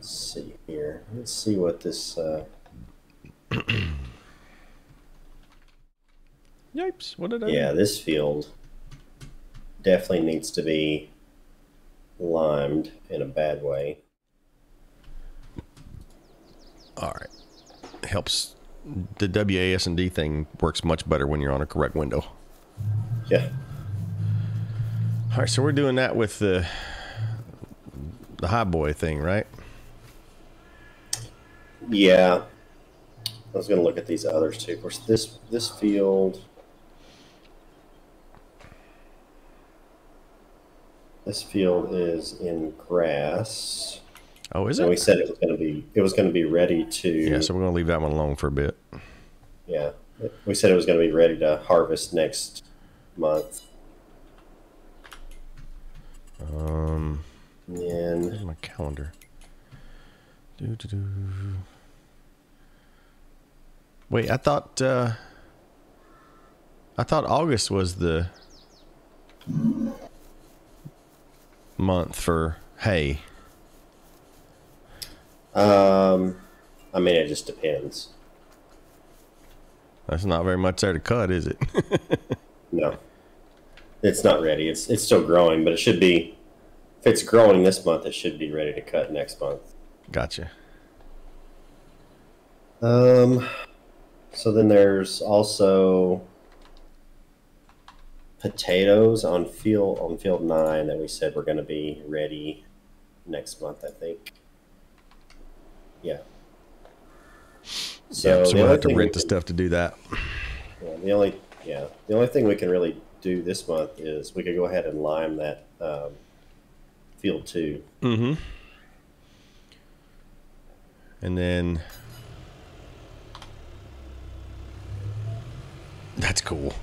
Let's see here. Let's see what this. Yipes! What did I do? Yeah, this field definitely needs to be limed in a bad way. All right. Helps. The WASD thing works much better when you're on a correct window. Yeah. All right, so we're doing that with the high boy thing, right? Yeah. I was going to look at these others too. Of course, this field. This field is in grass. Oh, is and it? We said it was going to be ready to. Yeah, so we're gonna leave that one alone for a bit. Yeah, we said it was going to be ready to harvest next month. Where's my calendar? Wait, I thought August was the month for hay. I mean, it just depends. That's not very much there to cut, is it? No, it's not ready. It's still growing, but it should be. If it's growing this month, it should be ready to cut next month. Gotcha. So then there's also potatoes on field 9 that we said we're going to be ready next month, I think. Yeah. So we'll have to rent the stuff to do that. Yeah, the only thing we can really do this month is we could go ahead and lime that field 2. Mm-hmm. And then that's cool.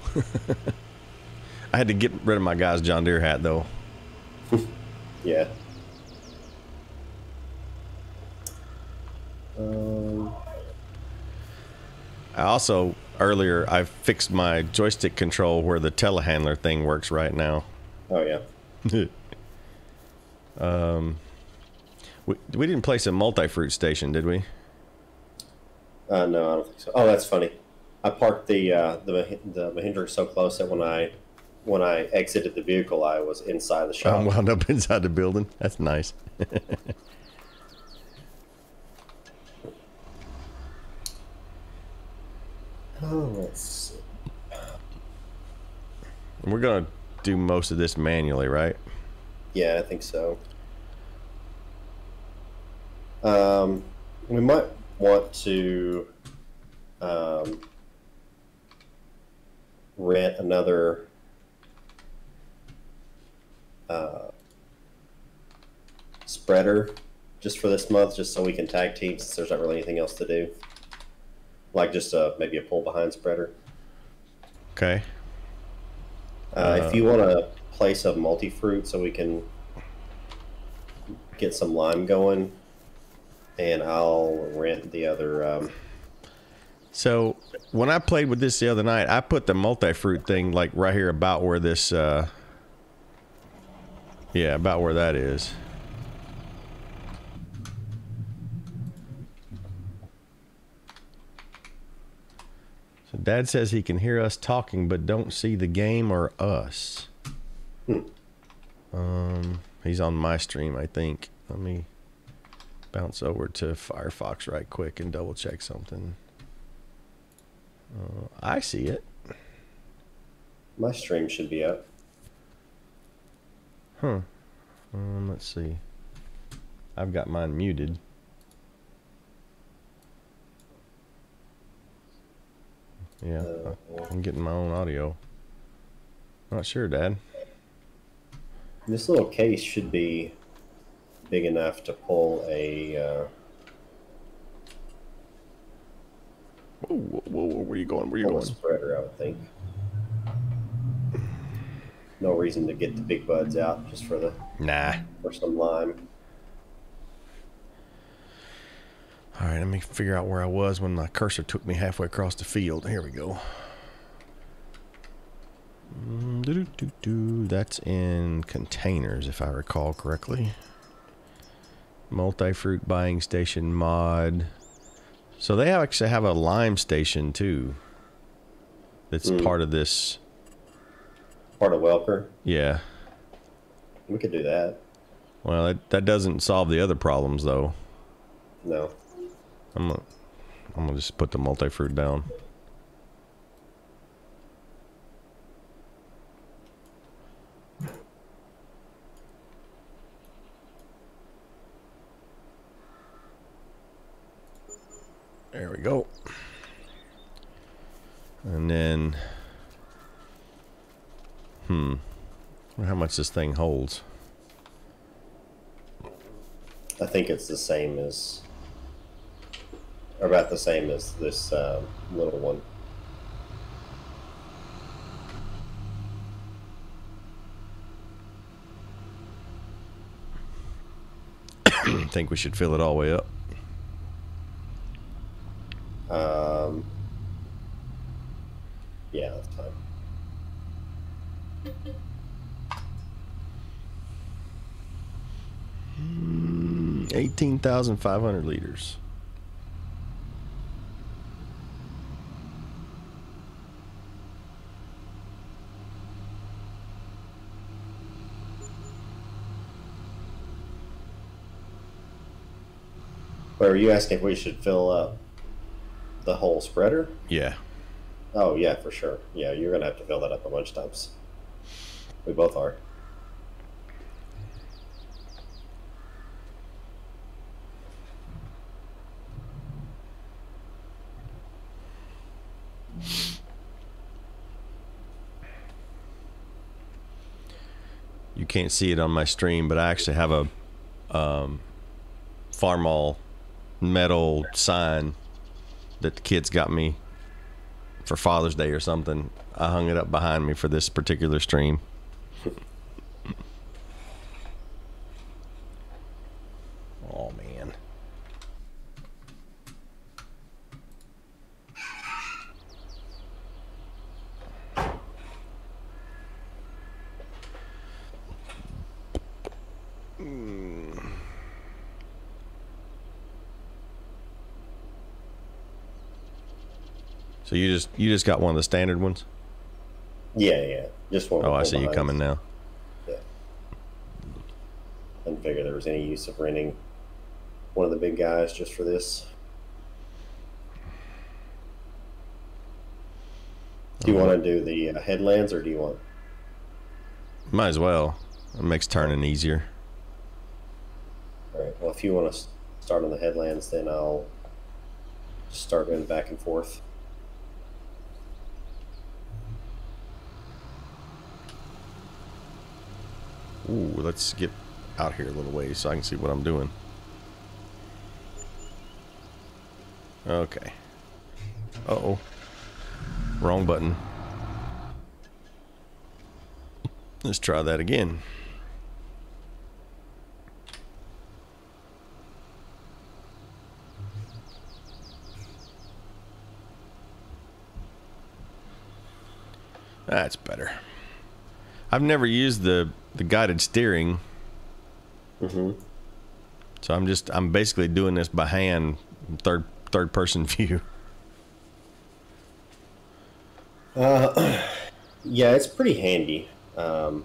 I had to get rid of my guy's John Deere hat though. Yeah. I also earlier I fixed my joystick control where the telehandler thing works right now. Oh yeah. We didn't place a multi-fruit station, did we? No, I don't think so. Oh, that's funny. I parked the Mahindra so close that when I exited the vehicle, I was inside the shop. I wound up inside the building. That's nice. Oh, let's see. We're gonna do most of this manually, right? Yeah, I think so. We might want to rent another spreader just for this month, just so we can tag team since there's not really anything else to do. Like just maybe a pull behind spreader. Okay. If you want to place a multi-fruit so we can get some lime going, and I'll rent the other. So when I played with this the other night, I put the multi-fruit thing like right here about where this, yeah, about where that is. So Dad says he can hear us talking, but don't see the game or us. He's on my stream, I think. Let me bounce over to Firefox right quick and double check something. I see it. My stream should be up. Huh. Let's see. I've got mine muted. Yeah, I'm getting my own audio. Not sure, Dad. This little case should be big enough to pull a. Whoa, where are you going? Where are you pull a going? spreader, I would think. No reason to get the big buds out just for some lime. All right, let me figure out where I was when my cursor took me halfway across the field. Here we go. That's in containers, if I recall correctly. Multi-fruit buying station mod. So they actually have a lime station too. That's part of this. Part of Welker. Yeah. We could do that. Well, that doesn't solve the other problems though. No. I'm gonna just put the multi-fruit down. There we go. And then, wonder how much this thing holds. I think it's the same as, or about the same as this little one. I think we should fill it all the way up. Yeah, that's fine. 18,500 liters. Wait, are you asking if we should fill up the whole spreader? Yeah. Oh, yeah, for sure. Yeah, you're going to have to fill that up a bunch of times. We both are. You can't see it on my stream, but I actually have a Farmall metal sign that the kids got me for Father's Day or something. I hung it up behind me for this particular stream. Oh man. So you just got one of the standard ones? Yeah. Just one. Oh, I see you coming now. Yeah. I didn't figure there was any use of renting one of the big guys just for this. Do you want to do the headlands, or do you want? Might as well. It makes turning easier. All right. Well, if you want to start on the headlands, then I'll start going back and forth. Ooh, let's get out here a little ways so I can see what I'm doing. Okay. Uh-oh. Wrong button. Let's try that again. That's better. I've never used the guided steering. Mm-hmm. So I'm basically doing this by hand, third person view. Yeah, it's pretty handy. You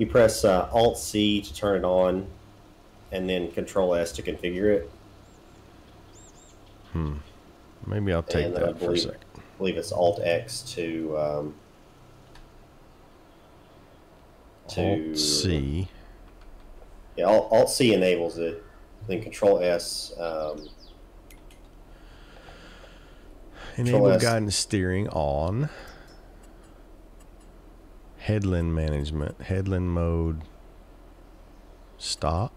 press Alt-C to turn it on, and then Control-S to configure it. Maybe I'll take that for a second. I believe it's Alt-X to Alt-C. Yeah, Alt-C enables it. Then Control-S. Enable guidance steering on. Headland management. Headland mode. Stop.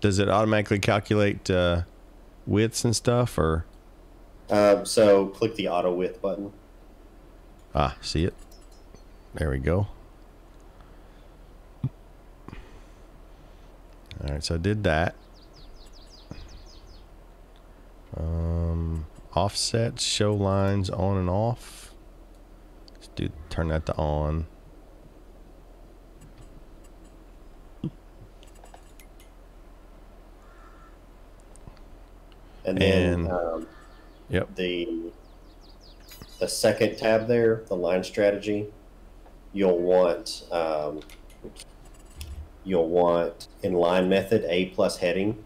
Does it automatically calculate widths and stuff, or? So click the auto width button. Ah, see it? There we go. All right, so I did that. Offset, show lines on and off. Let's do turn that to on. And then yep. the second tab there, the line strategy, you'll want in line method A plus heading.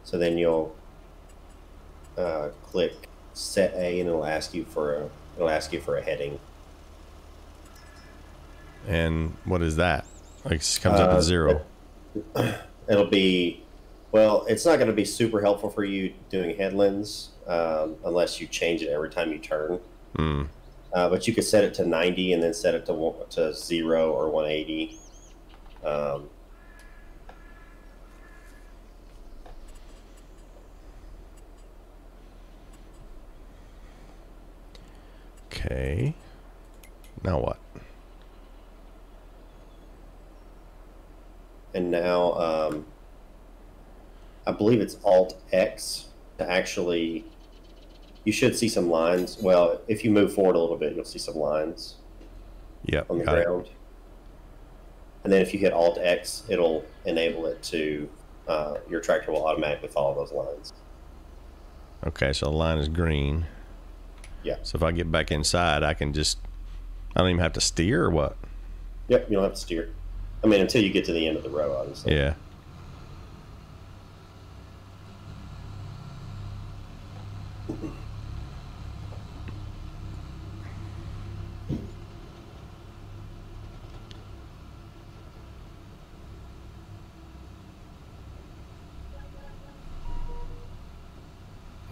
So then you'll click set A, and it'll ask you for a heading. And what is that? Like, it comes up as 0. It'll be, well, it's not going to be super helpful for you doing headlands unless you change it every time you turn. But you could set it to 90 and then set it to 0 or 180. Okay. Now what? And now I believe it's Alt X to actually, you should see some lines. Well, if you move forward a little bit, you'll see some lines on the ground. And then if you hit Alt X, it'll enable it to, your tractor will automatically follow those lines. Okay, so the line is green. Yeah. So if I get back inside, I don't even have to steer or what? Yep, you don't have to steer. I mean, until you get to the end of the row, obviously. Yeah.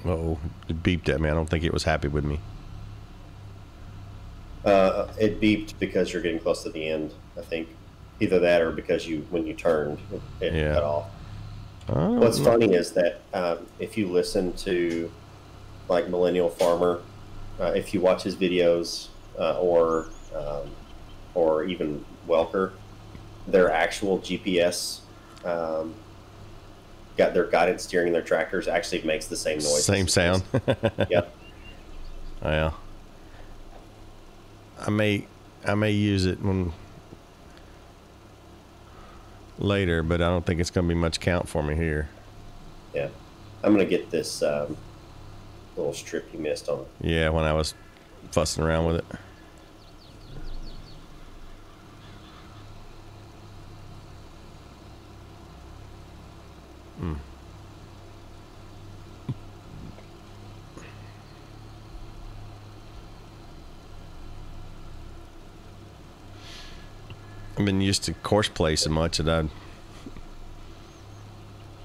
Uh-oh, it beeped at me. I don't think it was happy with me. It beeped because you're getting close to the end, I think. Either that or because when you turned, it cut off. What's funny is that if you listen to, like, Millennial Farmer, if you watch his videos, or even Welker, their actual GPS, got their guidance steering in their tractors actually makes the same noise. Same sound. Yep. Well, I may use it later, but I don't think it's going to be much count for me here. Yeah, I'm going to get this little strip you missed on it. Yeah, when I was fussing around with it. I've been used to course play so much that I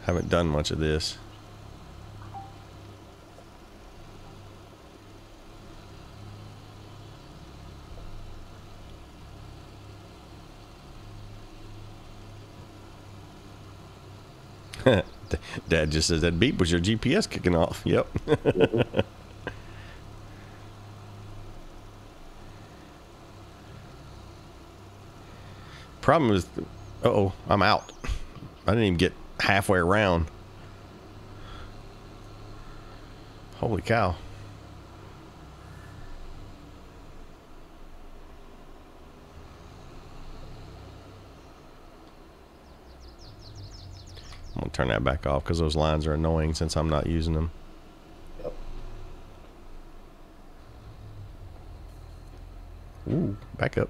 haven't done much of this. Dad just says that beep was your GPS kicking off. Yep. Mm-hmm. Problem is, uh-oh, I'm out. I didn't even get halfway around. Holy cow. I'm gonna turn that back off because those lines are annoying since I'm not using them. Yep. Ooh, back up.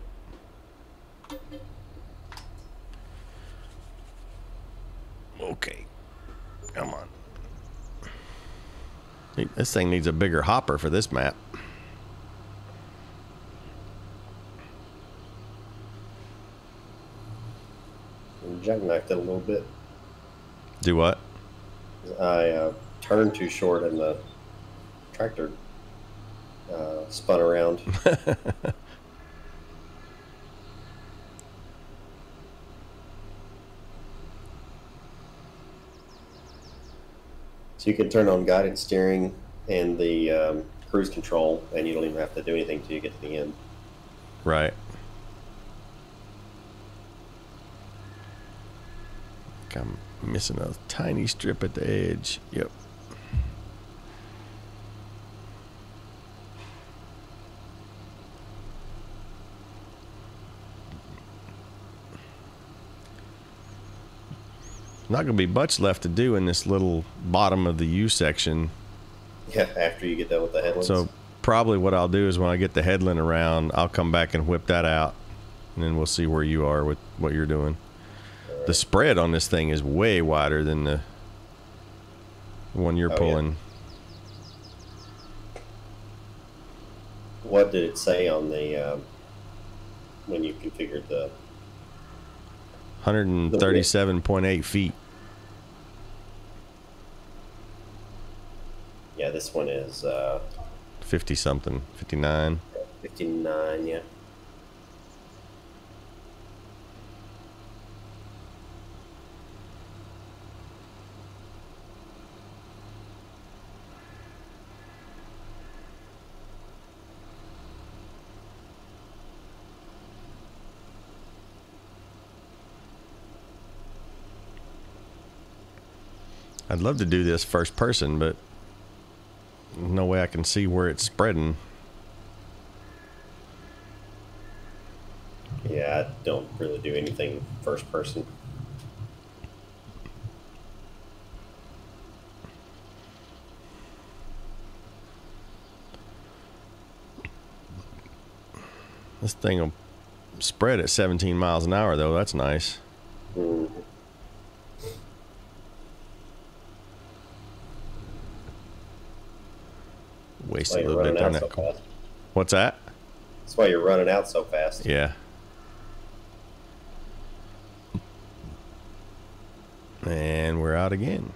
Okay, come on. This thing needs a bigger hopper for this map. Jackknifed it a little bit. Do what? I turned too short and the tractor spun around. So you can turn on guided steering and the cruise control, and you don't even have to do anything till you get to the end. Right. I'm missing a tiny strip at the edge. Yep. Not going to be much left to do in this little bottom of the U section. Yeah, after you get done with the headlands. So probably what I'll do is when I get the headland around, I'll come back and whip that out, and then we'll see where you are with what you're doing. Right. The spread on this thing is way wider than the one you're pulling. Yeah. What did it say on the when you configured the 137.8 feet. Yeah, this one is 50 something, 59. 59, yeah. I'd love to do this first person, but no way I can see where it's spreading. Yeah, I don't really do anything first person. This thing will spread at 17 miles an hour, though. That's nice. Mm-hmm. Wasted a little bit on that. So what's that? That's why you're running out so fast. Yeah. And we're out again.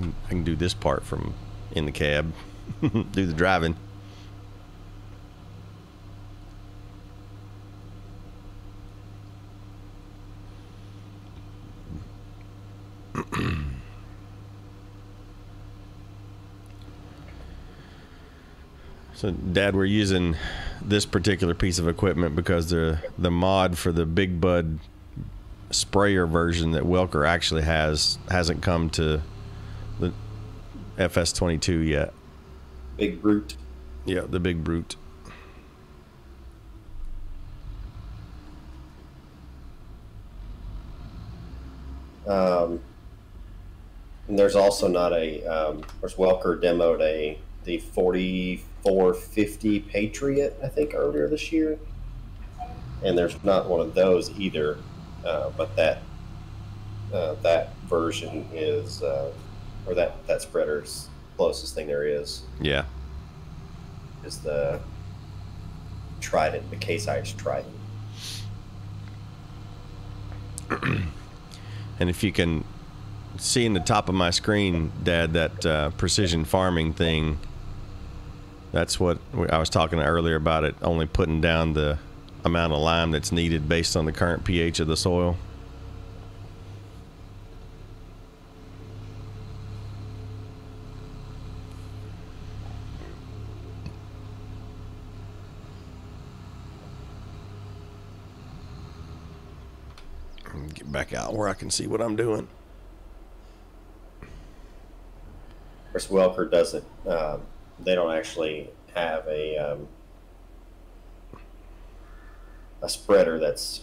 I can do this part from in the cab. Do the driving. So, Dad, we're using this particular piece of equipment because the mod for the Big Bud sprayer version that Welker actually hasn't come to the FS22 yet. Big Brute. Yeah, the Big Brute. And there's also not a, there's Welker demoed the 4450 Patriot, I think, earlier this year. And there's not one of those either, but that version is, or that spreader's closest thing there is. Yeah. Is the Trident, the Case Ice Trident. And if you can see in the top of my screen, Dad, that precision farming thing, that's what I was talking earlier about, it only putting down the amount of lime that's needed based on the current pH of the soil. Get back out where I can see what I'm doing. Of course, Welker doesn't, they don't actually have a spreader that's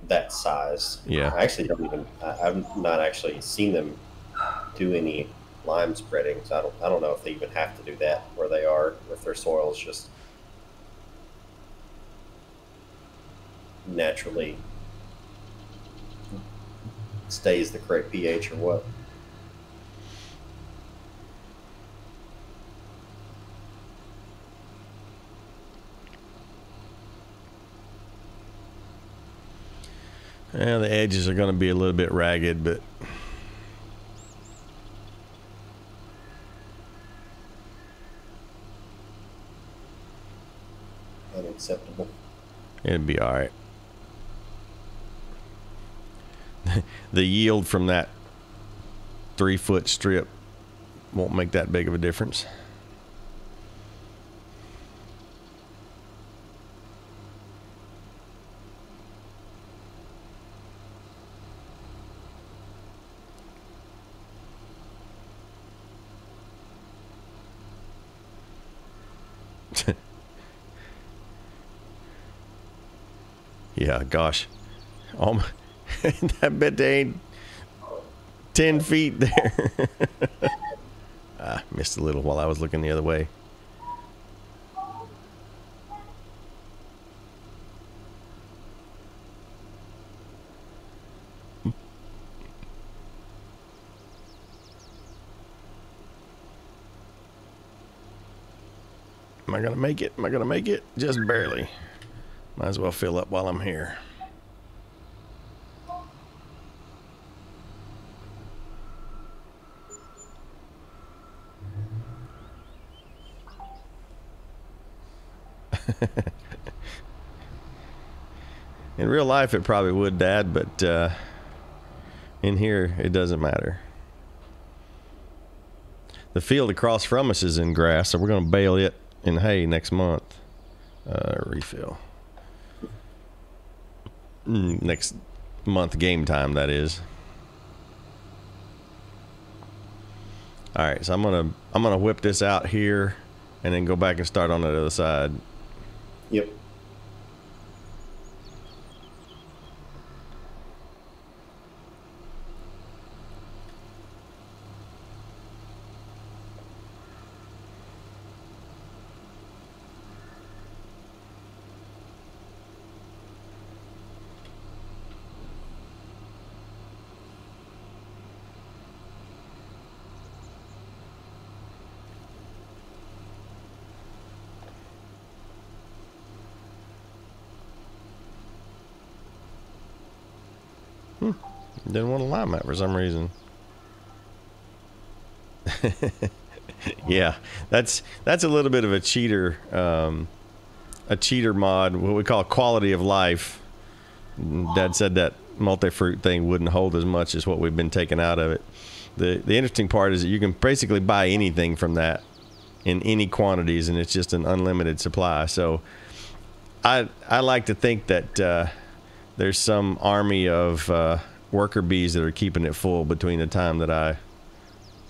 that size. Yeah. I actually don't even, I've not actually seen them do any lime spreading, so I don't know if they even have to do that where they are, or if their soil is just naturally stays the correct pH or what. Yeah, the edges are going to be a little bit ragged, but unacceptable. It'd be all right. The yield from that 3-foot strip won't make that big of a difference. Yeah, gosh. I bet they ain't 10 feet there. I missed a little while I was looking the other way. Am I gonna make it? Am I gonna make it? Just barely. Might as well fill up while I'm here. In real life, it probably would, Dad, but in here, it doesn't matter. The field across from us is in grass, so we're going to bale it in hay next month. Refill. Next month game time, that is. All right, so I'm gonna whip this out here, and then go back and start on the other side. Yep. Didn't want to lime that for some reason. Yeah, that's a little bit of a cheater mod, what we call quality of life. Dad said that multi-fruit thing wouldn't hold as much as what we've been taking out of it. The interesting part is that you can basically buy anything from that in any quantities, and it's just an unlimited supply. So I like to think that there's some army of worker bees that are keeping it full between the time that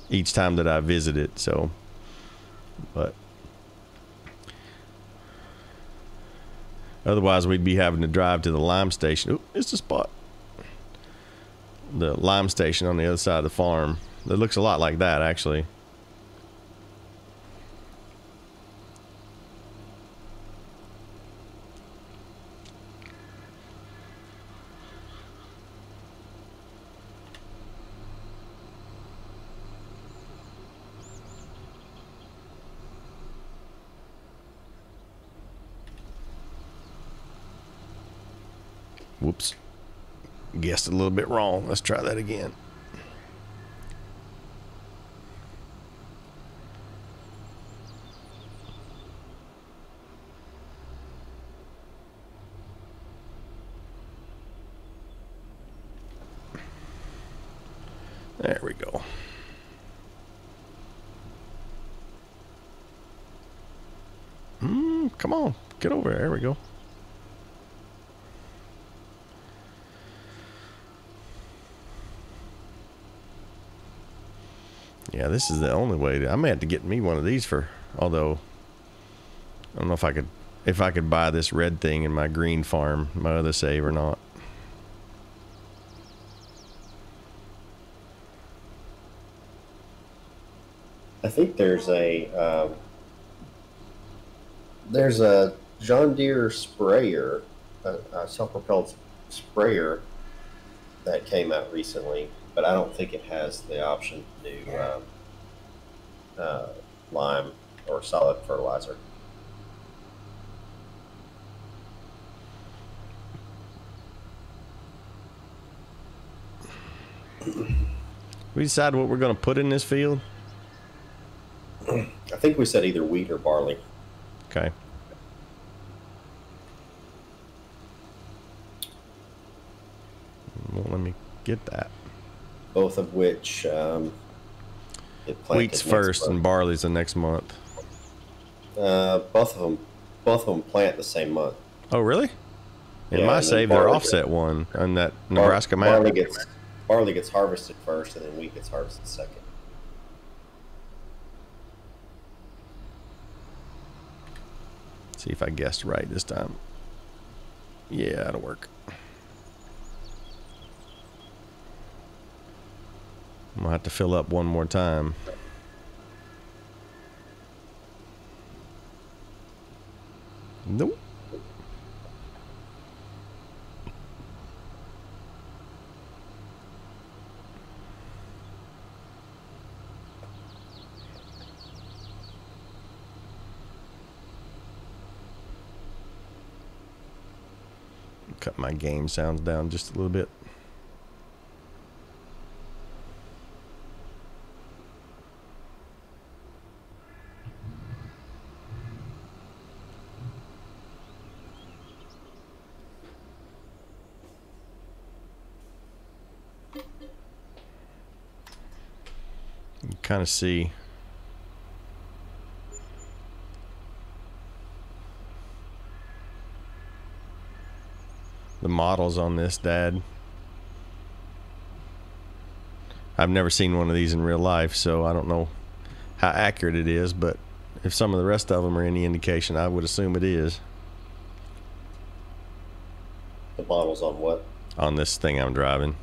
each time that I visit it. So, but otherwise we'd be having to drive to the lime station. Oop, it's the spot. The lime station on the other side of the farm. It looks a lot like that, actually. Whoops. Guessed a little bit wrong. Let's try that again. There we go. Come on. Get over there. There we go. Yeah, this is the only way I may have to get me one of these although I don't know if I could buy this red thing in my green farm, my other save, or not. I think there's a John Deere sprayer, a self-propelled sprayer that came out recently, but I don't think it has the option to do lime or solid fertilizer. We decide what we're going to put in this field? I think we said either wheat or barley. Okay. Well, let me get that. Both of which wheat's first and barley's the next month. Both of them plant the same month. Oh, really? In my save, they're offset one on that Nebraska map. Barley gets harvested first, and then wheat gets harvested second. See if I guessed right this time. Yeah, that'll work. I'm gonna have to fill up one more time. Nope. Cut my game sounds down just a little bit. You kind of see the models on this, Dad. I've never seen one of these in real life, so I don't know how accurate it is, but if some of the rest of them are any indication, I would assume it is. The models on what? On this thing I'm driving.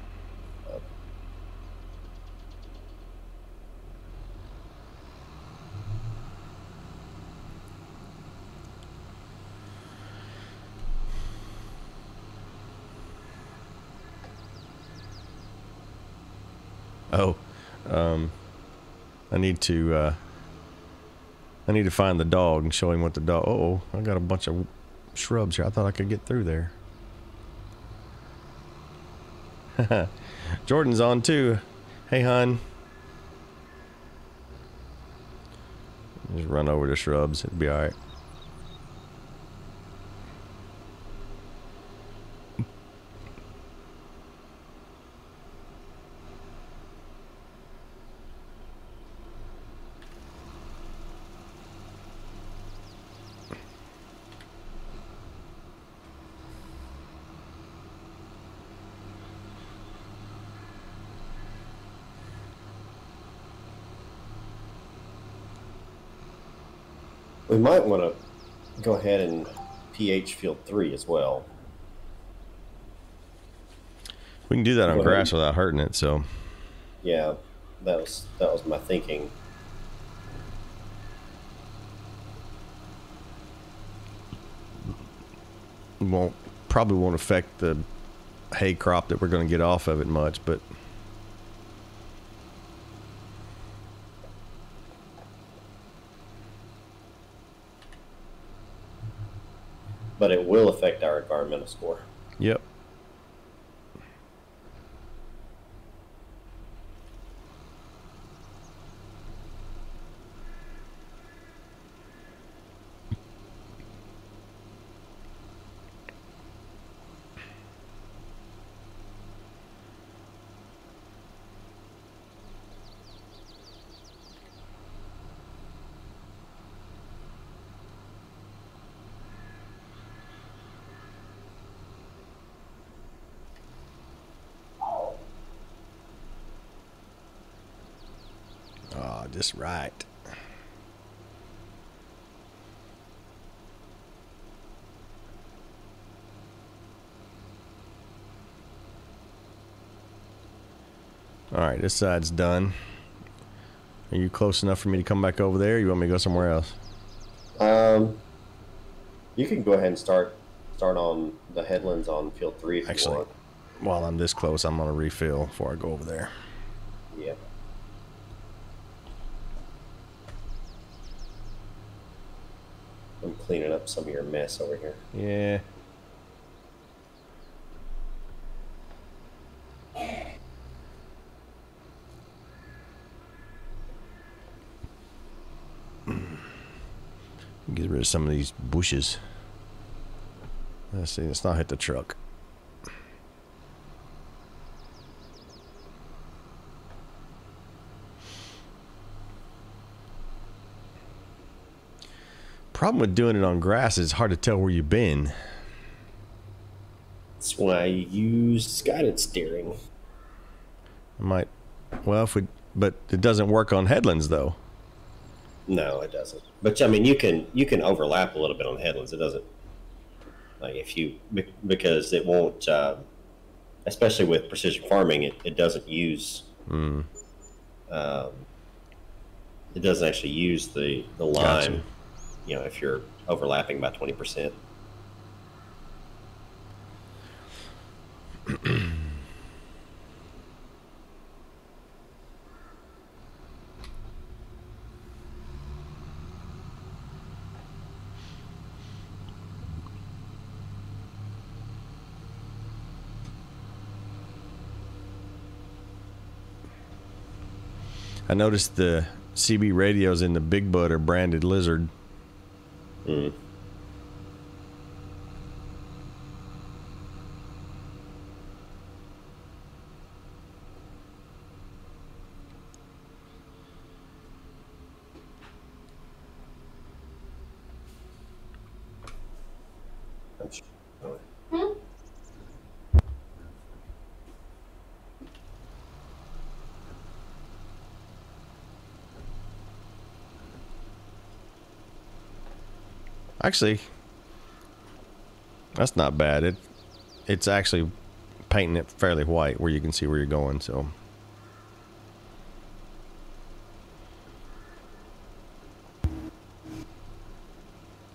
Oh, I need to find the dog and show him what the dog. Oh, I got a bunch of shrubs here. I thought I could get through there. Jordan's on too. Hey, hon. Just run over the shrubs. It'll be all right. We might want to go ahead and pH field 3 as well. We can do that on grass without hurting it, so. Yeah, that was my thinking. Probably won't affect the hay crop that we're going to get off of it much, but it will affect our environmental score. Yep. Just right. All right, this side's done. Are you close enough for me to come back over there, or you want me to go somewhere else? You can go ahead and start on the headlands on field 3 if you want. While I'm this close, I'm going to refill before I go over there. Yeah. I'm cleaning up some of your mess over here. Yeah. Get rid of some of these bushes. Let's see, let's not hit the truck. Problem with doing it on grass is it's hard to tell where you've been. That's why I used guided steering. But it doesn't work on headlands though. No, it doesn't. But I mean, you can overlap a little bit on headlands. It doesn't, like because it won't, especially with precision farming, it doesn't use it doesn't actually use the line, Gotcha. you know, if you're overlapping by 20%. I noticed the CB radios in the Big Bud are branded Lizard. Mm. Actually, that's not bad. It's actually painting it fairly white where you can see where you're going. So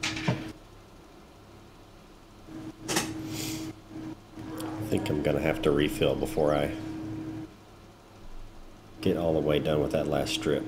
I think I'm going to have to refill before I get all the way done with that last strip.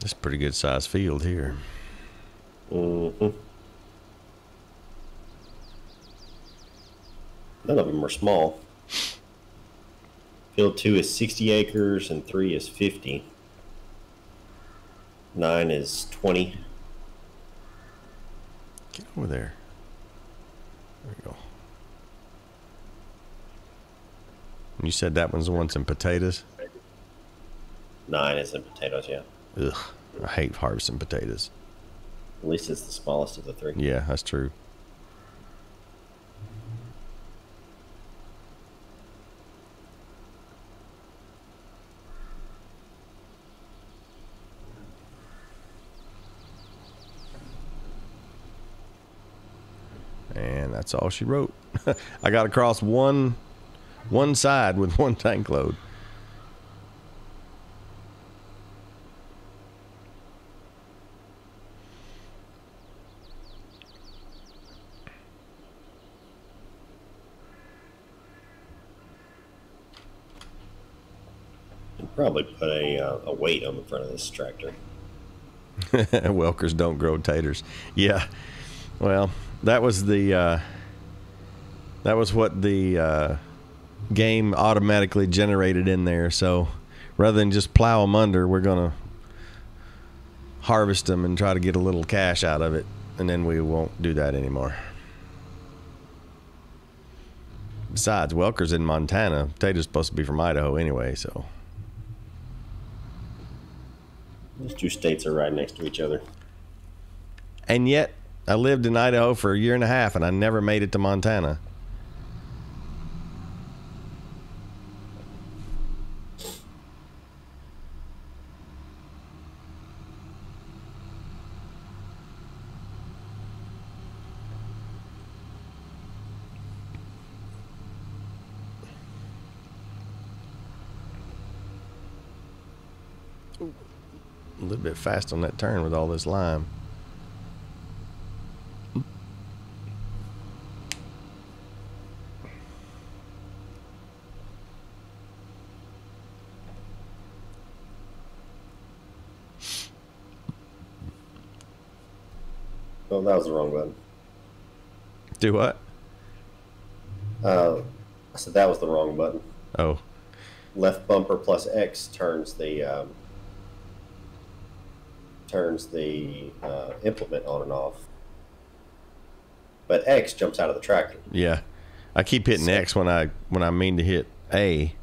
it's a pretty good sized field here. Mm-hmm. None of them are small. Field 2 is 60 acres and 3 is 50. 9 is 20. Get over there. There you go. You said that one's the one some potatoes? 9 is in potatoes, yeah. Ugh, I hate harvesting potatoes. At least it's the smallest of the 3. Yeah, that's true. And that's all she wrote. I got across one side with one tank load. Probably put a weight on the front of this tractor. Welkers don't grow taters. Yeah. Well, that was what the game automatically generated in there. So rather than just plow them under, we're gonna harvest them and try to get a little cash out of it, and then we won't do that anymore. Besides, Welker's in Montana. Potato's supposed to be from Idaho anyway, so. Those 2 states are right next to each other. And yet, I lived in Idaho for a year and a half, and I never made it to Montana. A little bit fast on that turn with all this lime. Oh, that was the wrong button. Do what? I said that was the wrong button. Oh. Left bumper plus X turns the implement on and off. But X jumps out of the tractor. Yeah. I keep hitting X when I mean to hit A.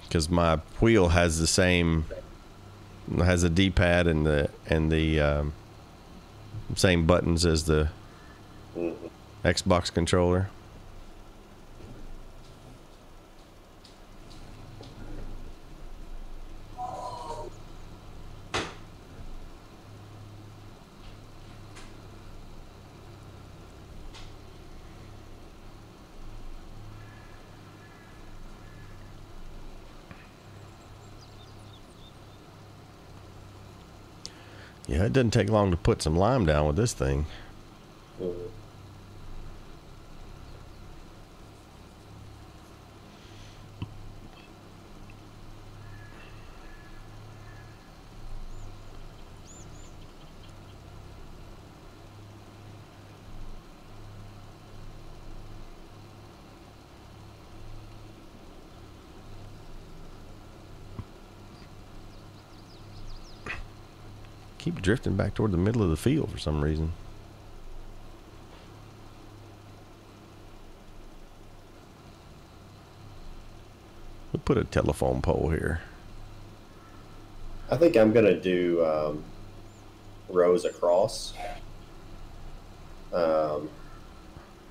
Because my wheel has the same, has a D-pad and the same buttons as the Xbox controller. Yeah, it doesn't take long to put some lime down with this thing. Keep drifting back toward the middle of the field for some reason. We'll put a telephone pole here. I think I'm going to do rows across. And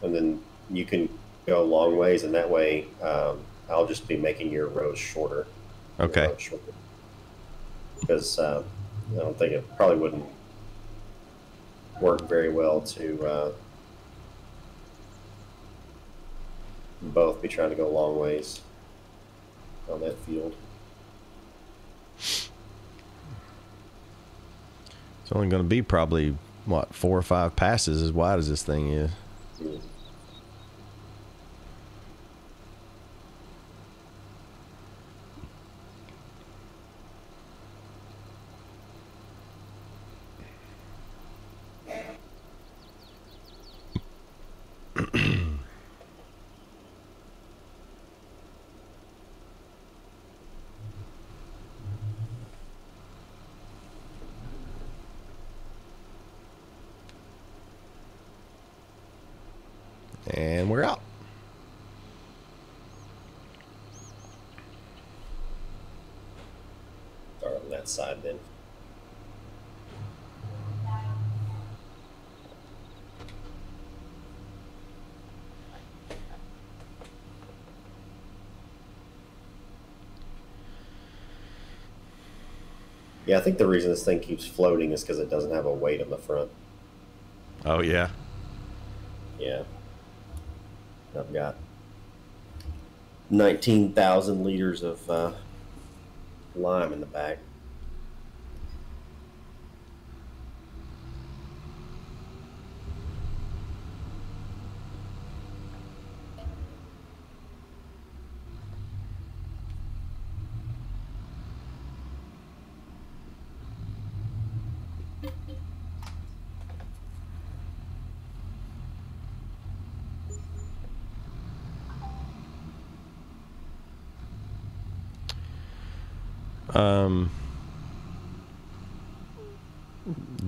then you can go long ways, and that way I'll just be making your rows shorter. Okay. Because I don't think it probably wouldn't work very well to both be trying to go long ways on that field. It's only going to be probably, what, 4 or 5 passes as wide as this thing is. Mm. And we're out. Start on that side then. Yeah, I think the reason this thing keeps floating is because it doesn't have a weight on the front. Oh, yeah. Yeah. I've got 19,000 liters of lime in the back.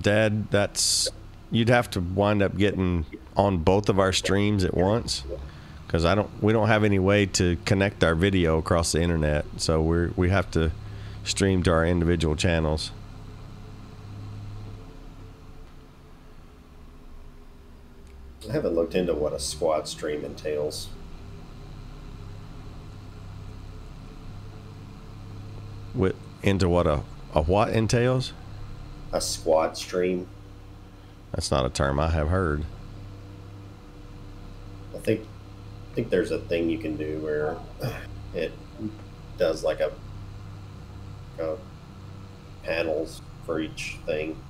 Dad, you'd have to wind up getting on both of our streams at once, because we don't have any way to connect our video across the internet, so we have to stream to our individual channels. I haven't looked into what a squad stream entails. Into what a what entails? A squad stream. That's not a term I have heard. I think there's a thing you can do where it does like a panels for each thing.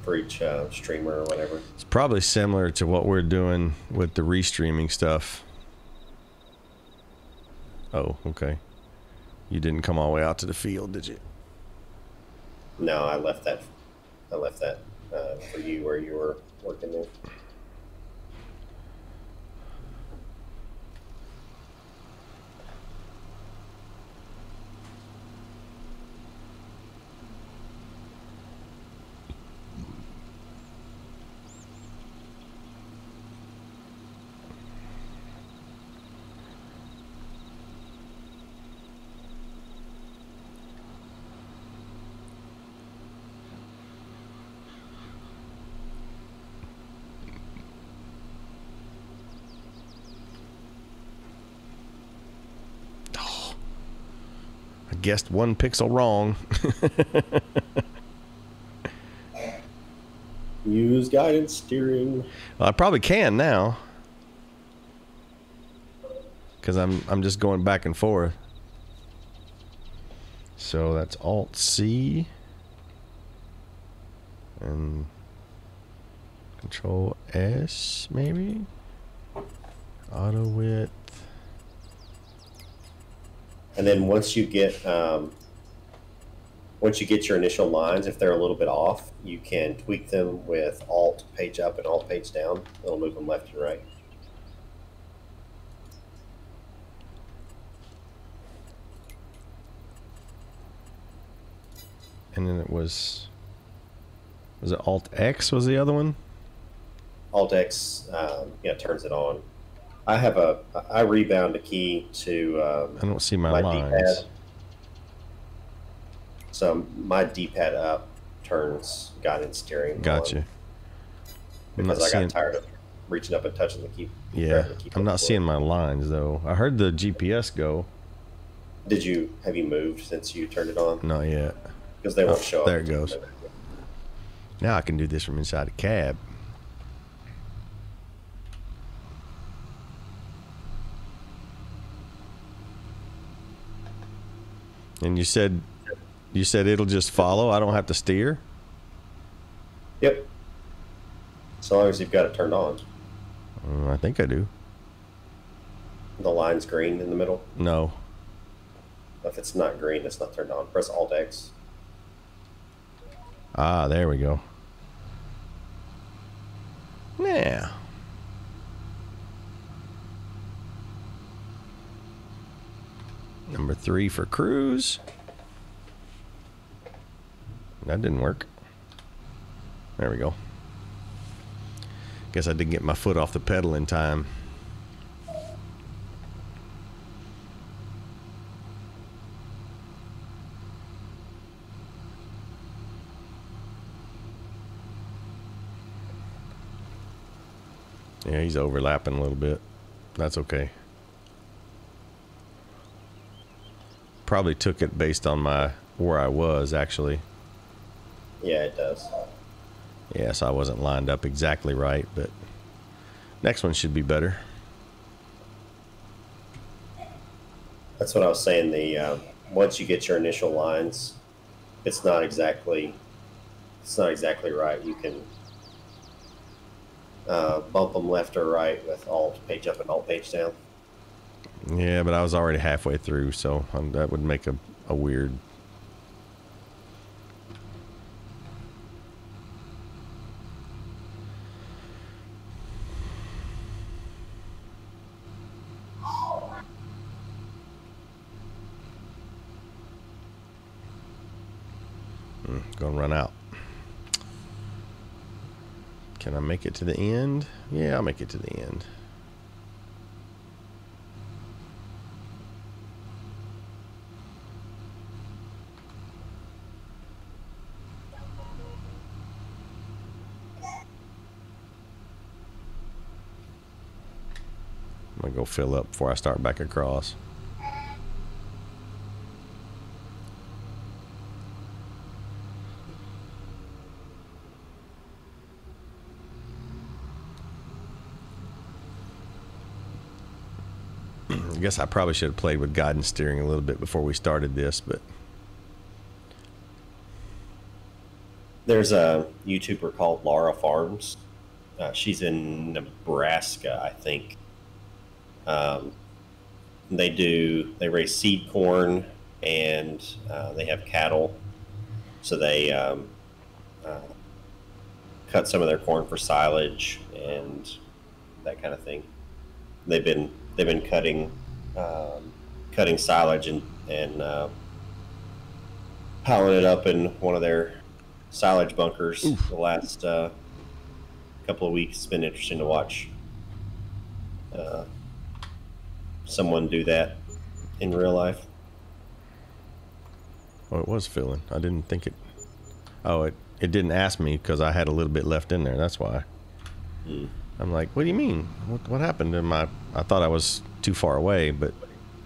for each streamer or whatever. It's probably similar to what we're doing with the restreaming stuff. Oh, okay. You didn't come all the way out to the field, did you? No, I left that. For you where you were working there. Guessed 1 pixel wrong. Use guidance steering. Well, I probably can now, because I'm just going back and forth. So that's Alt C and Control S, maybe. Auto width. And then once you get your initial lines, if they're a little bit off, you can tweak them with Alt page up and Alt page down. It'll move them left and right. And then it was it Alt X was the other one? Alt X, turns it on. I rebound a key to I don't see my lines. D-pad. So my D-pad up turns guidance steering. Gotcha. Because I got tired of reaching up and touching the key. Yeah, I'm not seeing my lines though. I heard the GPS go. Have you moved since you turned it on? Not yet. Because they won't show up. There it goes. Now I can do this from inside a cab. And you said it'll just follow? I don't have to steer? Yep. As long as you've got it turned on. I think I do. The line's green in the middle? No. If it's not green, it's not turned on. Press Alt X. Ah, there we go. Yeah. Number 3 for cruise. That didn't work. There we go. Guess I didn't get my foot off the pedal in time. Yeah, he's overlapping a little bit. That's okay. Probably took it based on where I was actually. Yeah, it does. Yeah, so I wasn't lined up exactly right, but next one should be better. That's what I was saying. Once you get your initial lines, it's not exactly right. You can bump them left or right with Alt page up and Alt page down. Yeah, but I was already halfway through, so that would make a weird. Gonna run out. Can I make it to the end? Yeah, I'll make it to the end. I'm gonna go fill up before I start back across. I guess I probably should have played with guidance steering a little bit before we started this, but there's a YouTuber called Welker Farms. She's in Nebraska, I think. They raise seed corn, and they have cattle. So they cut some of their corn for silage and that kind of thing. They've been cutting silage and piling it up in one of their silage bunkers. Oof. The last couple of weeks. It's been interesting to watch someone do that in real life. Oh, it was filling. I didn't think it. Oh, it didn't ask me because I had a little bit left in there. That's why. I'm like, what do you mean? What happened to my? I thought I was too far away, but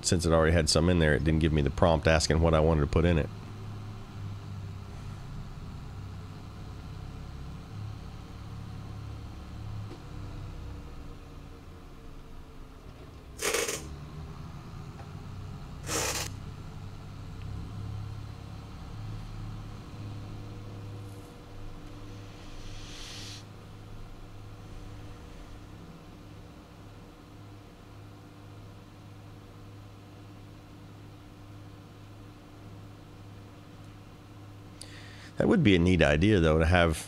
since it already had some in there, it didn't give me the prompt asking what I wanted to put in it. That would be a neat idea, though, to have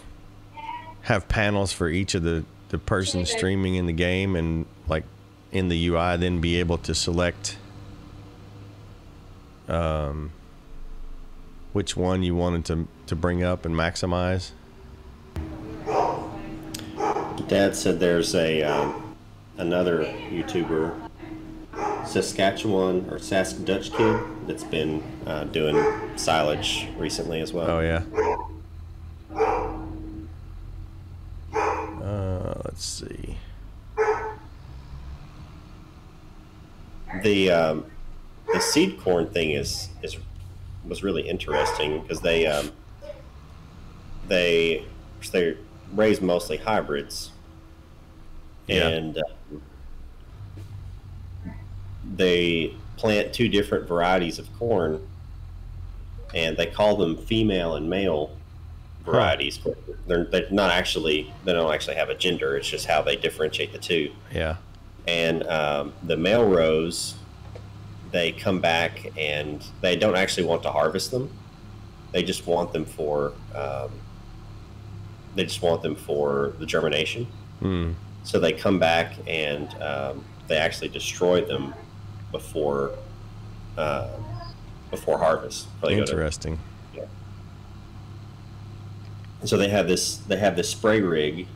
panels for each of the person streaming in the game, and like in the UI, then be able to select which one you wanted to bring up and maximize. Dad said there's another YouTuber, Saskatchewan or Sask Dutch Kid, that's been doing silage recently as well. Oh yeah. Let's see. The seed corn thing was really interesting because they raise mostly hybrids, yeah. And they plant two different varieties of corn, and they call them female and male varieties. Huh. They're not actually, they don't actually have a gender. It's just how they differentiate the two. Yeah. And the male rows, they come back and they don't actually want to harvest them. They just want them for the germination. Mm. So they come back and they actually destroy them before harvest. Interesting. Yeah. So they have this spray rig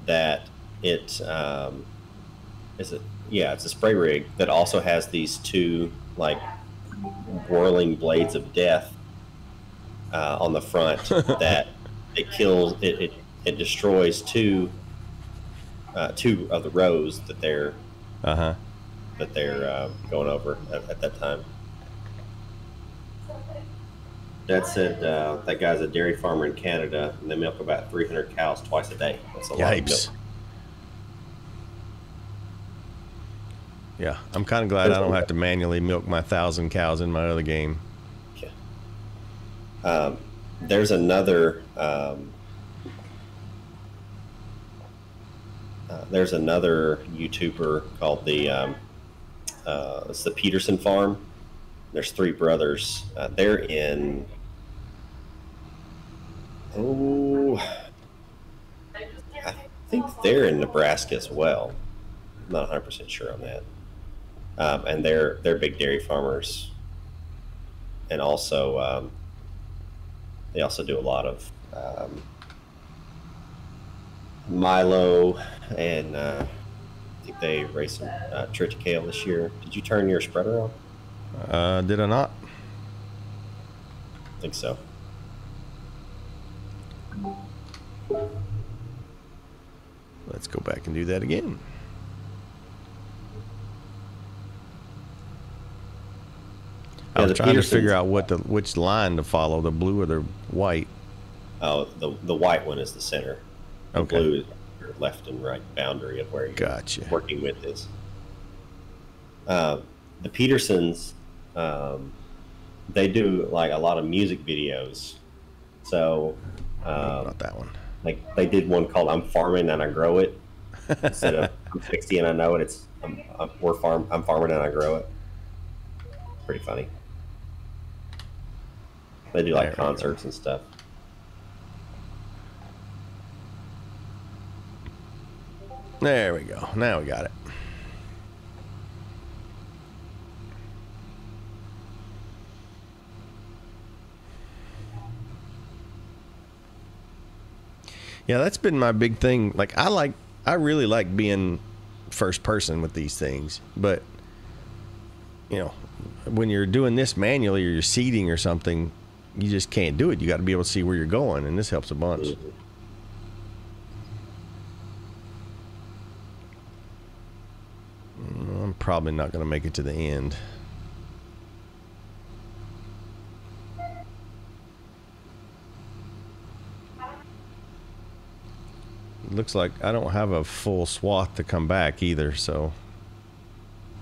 that it's a spray rig that also has these two like whirling blades of death on the front that it destroys two of the rows that they're going over at that time. Dad said that guy's a dairy farmer in Canada, and they milk about 300 cows twice a day. That's a lot of milk. Yeah, I'm kind of glad I don't have to manually milk my 1,000 cows in my other game. Yeah. There's another YouTuber called it's the Peterson Farm. There's three brothers. They're in I think they're in Nebraska as well. I'm not 100% sure on that. And they're big dairy farmers, and also they also do a lot of Milo, and I think they raised some triticale this year. Did you turn your spreader on? Did I not? I think so. Let's go back and do that again. I was trying to figure out which line to follow, the blue or the white. Oh, the white one is the center. The okay. Blue is your left and right boundary of where you're working with is. The Petersons, they do like a lot of music videos, So, not that one. Like they did one called "I'm Farming and I Grow It" instead of "I'm 60 and I Know It." It's I'm farming and I grow it. Pretty funny. They do like concerts and stuff. There we go. Now we got it. Yeah, that's been my big thing. Like I really like being first person with these things, but you know, when you're doing this manually or you're seeding or something, you just can't do it. You got to be able to see where you're going, and this helps a bunch. I'm probably not going to make it to the end. Looks like I don't have a full swath to come back either, so.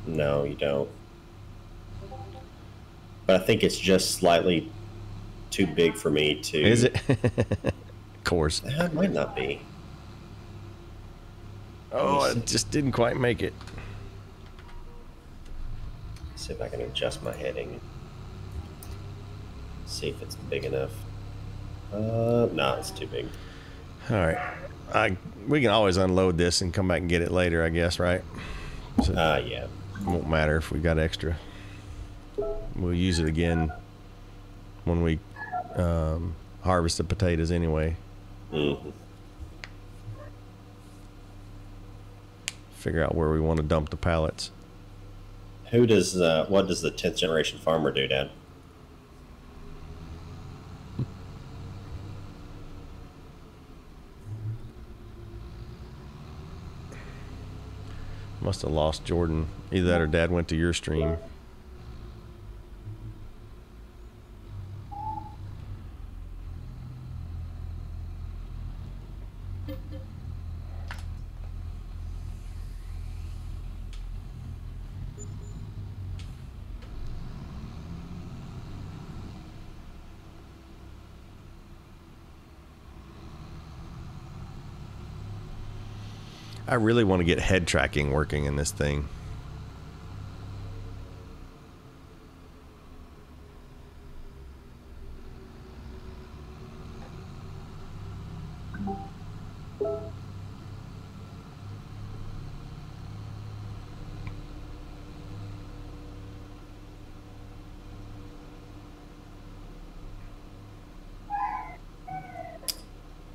No, you don't. But I think it's just slightly too big for me to... Is it? Of course. It might not be. Oh, it just didn't quite make it. See if I can adjust my heading. See if it's big enough. No, it's too big. All right. We can always unload this and come back and get it later, I guess, right? So yeah. It won't matter if we got extra. We'll use it again when we harvest the potatoes anyway. Mm-hmm. Figure out where we want to dump the pallets. What does the 10th generation farmer do, Dad? Must have lost Jordan. Either that or Dad went to your stream. I really want to get head tracking working in this thing.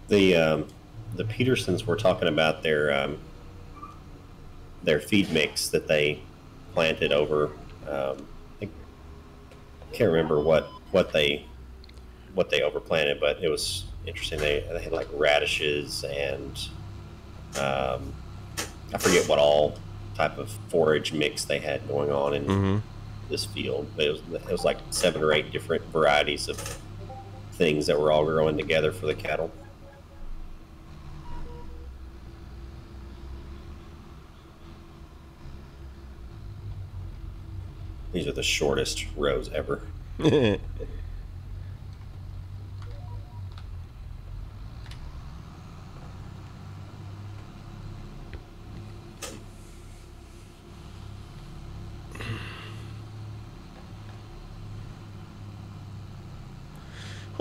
The Petersons were talking about their feed mix that they planted over. I can't remember what they overplanted, but it was interesting. They had like radishes and I forget what all type of forage mix they had going on in this field. But it was like 7 or 8 different varieties of things that were all growing together for the cattle. These are the shortest rows ever. Well,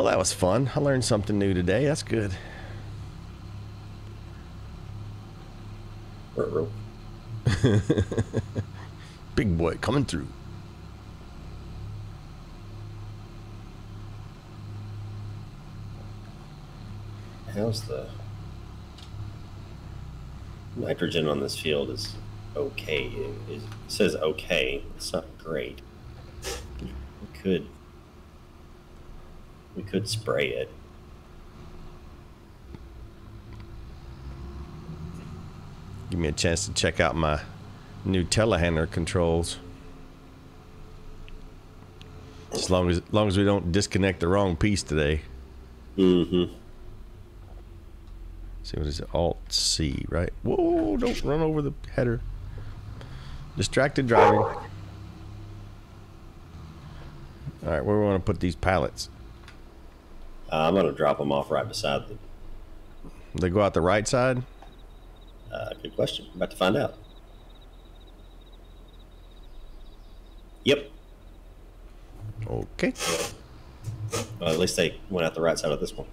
that was fun. I learned something new today. That's good. Big boy coming through. How's the nitrogen on this field is okay. It says okay. It's not great. We could spray it. Give me a chance to check out my new telehandler controls. As long as we don't disconnect the wrong piece today. Mm-hmm. See, what is it? Alt-C, right? Whoa, don't run over the header. Distracted driving. All right, where do we want to put these pallets? I'm going to drop them off right beside the... They go out the right side? Good question. I'm about to find out. Yep. Okay. Well, at least they went out the right side of this one.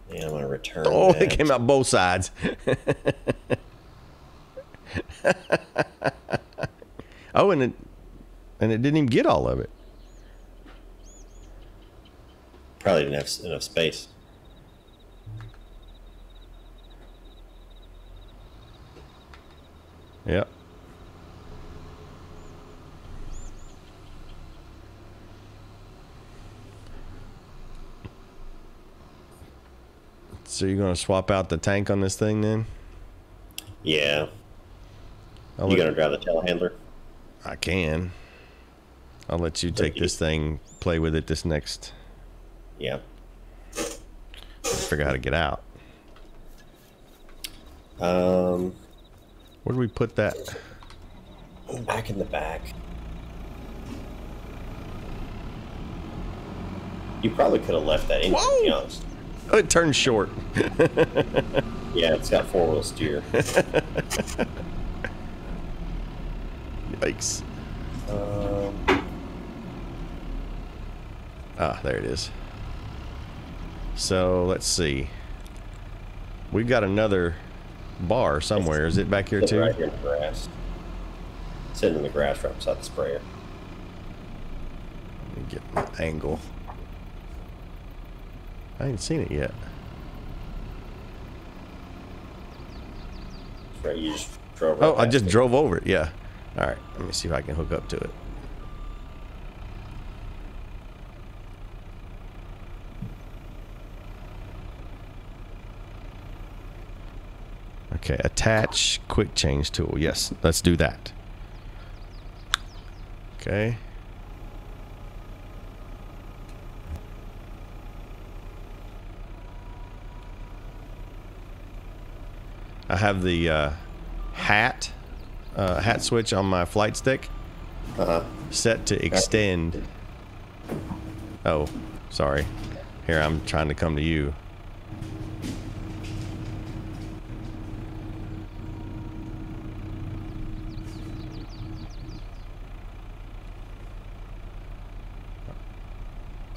And I'm going to return Oh, that. it came out both sides. Oh, and it didn't even get all of it. Probably didn't have enough space. Yep. So you're going to swap out the tank on this thing then? Yeah. You going to drive the telehandler? I can. I'll let you take this thing, play with it this next. Yeah. Figure out how to get out. Where do we put that? Back in the back. You probably could have left that in, to be honest. Oh, it turned short. Yeah, it's got four-wheel steer. Yikes. There it is. So let's see. We got another bar somewhere. Is it back here too? Right here in the grass. Sitting in the grass right beside the sprayer. Let me get an angle. I ain't seen it yet. Right, you just drove right Oh, I past just it. drove over it. Yeah. All right. Let me see if I can hook up to it. Okay, attach quick change tool. Yes, let's do that. Okay. I have the hat switch on my flight stick set to extend. Oh, sorry. Here, I'm trying to come to you.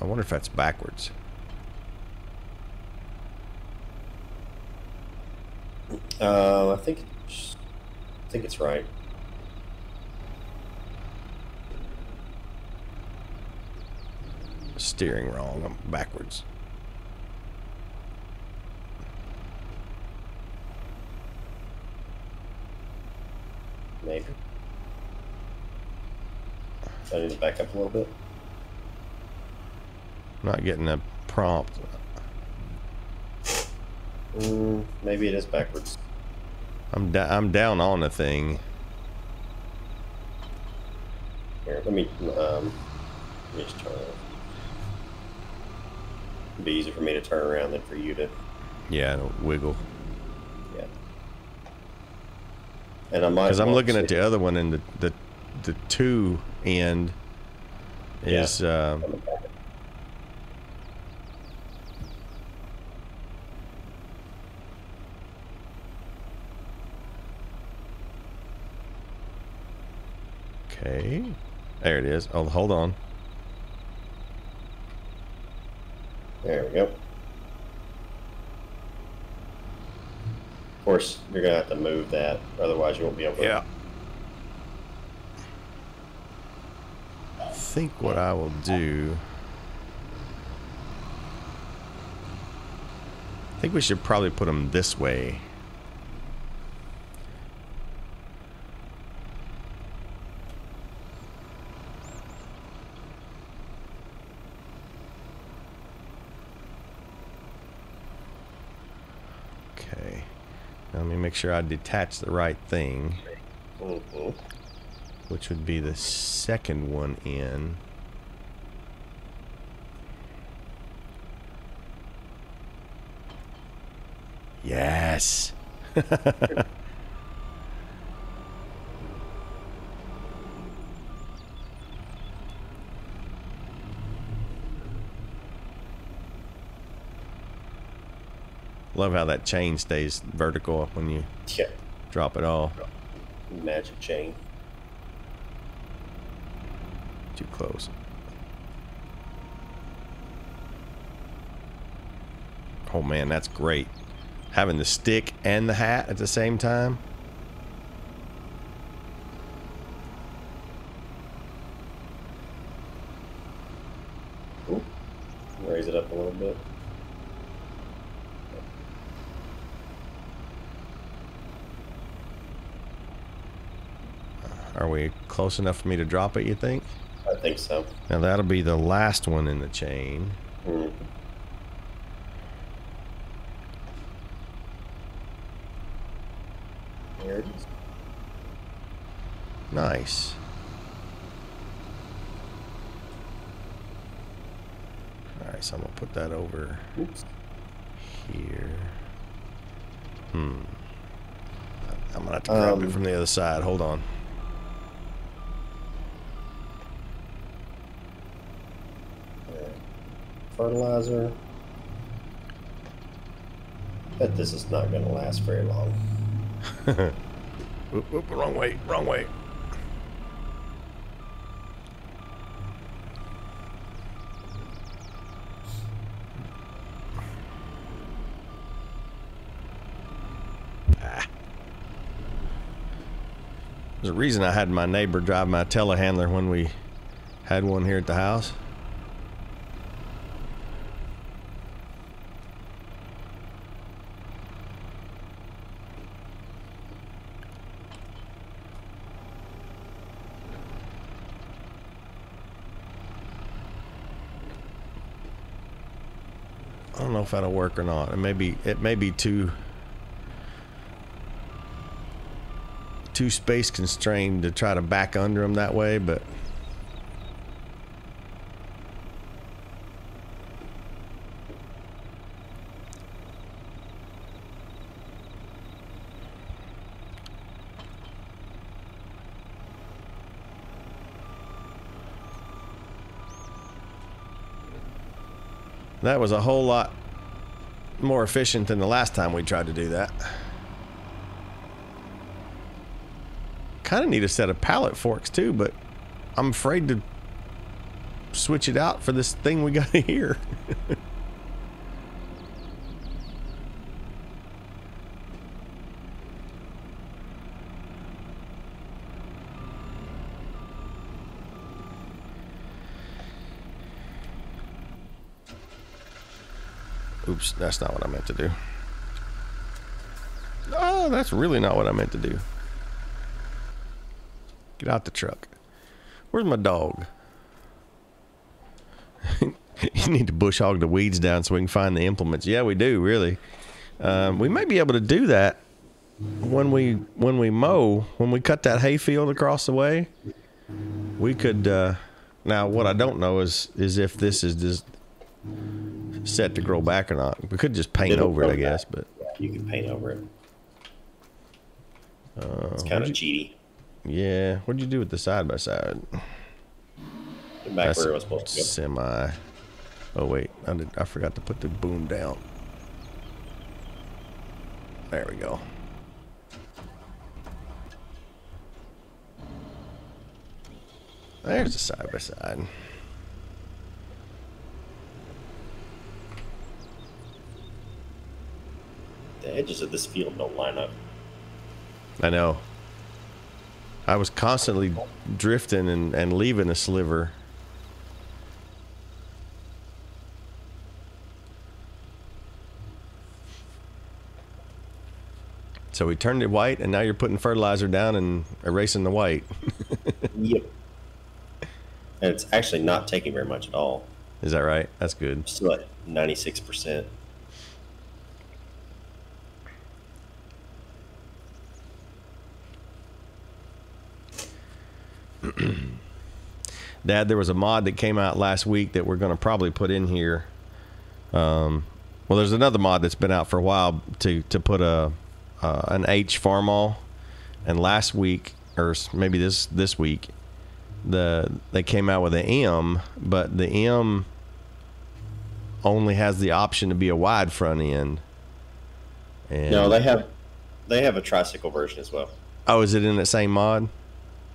I wonder if that's backwards. I think it's right. Steering wrong. I'm backwards. Maybe. So I need to back up a little bit. Not getting a prompt. Maybe it is backwards. I'm down on the thing. Here, let me just turn it. It'd be easier for me to turn around than for you to. Yeah, it'll wiggle. Yeah. And I might. Because I'm looking at the other one, and the two end is. Yeah. Okay, there it is. Oh, hold on. There we go. Of course, you're gonna have to move that, otherwise you won't be able to. Yeah. I think what I will do. I think we should probably put them this way. Okay. Now let me make sure I detach the right thing. Which would be the second one in. Yes. Love how that chain stays vertical when you drop it all. Magic chain. Too close. Oh man, that's great. Having the stick and the hat at the same time. Ooh. Raise it up a little bit. Are we close enough for me to drop it, you think? I think so. Now that'll be the last one in the chain. There it is. Nice. Alright, so I'm going to put that over here. I'm going to have to grab it from the other side. Hold on. Fertilizer. Bet this is not going to last very long. Oop, wrong way, wrong way. There's a reason I had my neighbor drive my telehandler when we had one here at the house. I don't know if that'll work or not. It may be too space constrained to try to back under them that way, but that was a whole lot more efficient than the last time we tried to do that. Kind of need a set of pallet forks too, but I'm afraid to switch it out for this thing we got here. Oops, that's not what I meant to do. Oh, that's really not what I meant to do. Get out the truck. Where's my dog? You need to bush hog the weeds down so we can find the implements. Yeah, we do, really. We may be able to do that when we mow, when we cut that hay field across the way. We could. Now, what I don't know is if this is just set to grow back or not. We could just paint over it, I guess. But you can paint over it. It's kind of cheaty. Yeah, what'd you do with the side by side? Back where it was supposed to go. Semi. Oh wait, I forgot to put the boom down. There we go. There's the side by side. The edges of this field don't line up. I know. I was constantly drifting and leaving a sliver. So we turned it white, and now you're putting fertilizer down and erasing the white. Yep. And it's actually not taking very much at all. Is that right? That's good. Still at 96%. Dad, there was a mod that came out last week that we're going to probably put in here. Well, there's another mod that's been out for a while to put an H farmall, and last week, or maybe this week, they came out with an M, but the M only has the option to be a wide front end. And no, they have a tricycle version as well. Oh, is it in the same mod?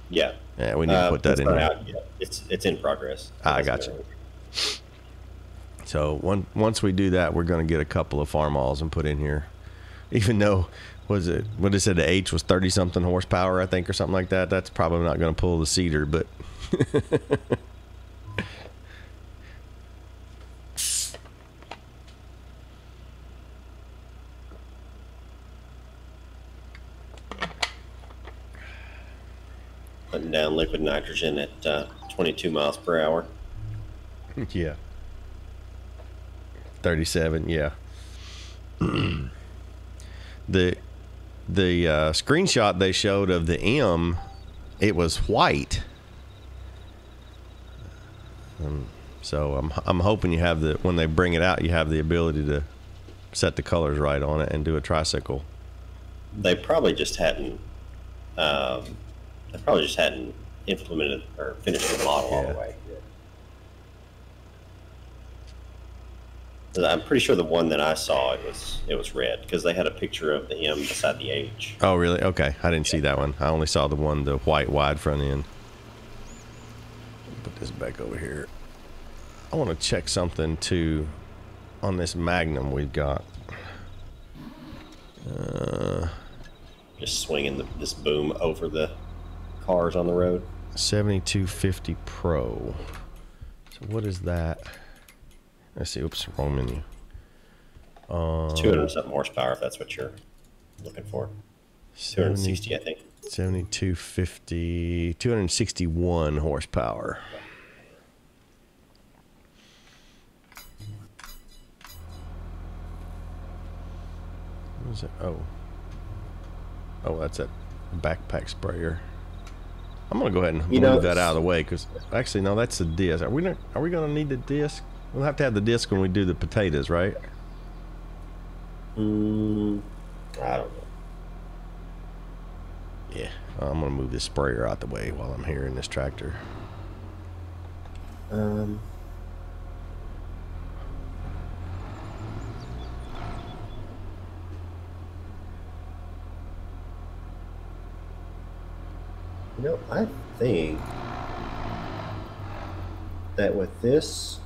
Yeah. Yeah, we need to put that in there. Out yet. It's in progress. I got you. So once we do that, we're going to get a couple of farmalls and put in here. Even though, what did it say, the H was 30-something horsepower, I think, or something like that. That's probably not going to pull the cedar, but... Putting down liquid nitrogen at 22 miles per hour. Yeah. 37, yeah. The screenshot they showed of the M, it was white. So I'm hoping you have when they bring it out, you have the ability to set the colors right on it and do a tricycle. They probably just hadn't. They probably just hadn't implemented or finished the model all the way. I'm pretty sure the one that I saw, it was red because they had a picture of the M beside the H. Oh, really? Okay, I didn't see that one. I only saw the white wide front end. Put this back over here. I want to check something too on this Magnum we've got. Just swinging this boom over the cars on the road. 7250 Pro. So what is that? Let's see. Oops, wrong menu. 200-something horsepower, if that's what you're looking for. 260, I think. 7250, 261 horsepower. What is it? Oh, that's that backpack sprayer. I'm gonna go ahead and move that out of the way because actually, no, that's the disc. Are we gonna need the disc? We'll have to have the disc when we do the potatoes, right? I don't know. Yeah, I'm gonna move this sprayer out the way while I'm here in this tractor. I think that with this,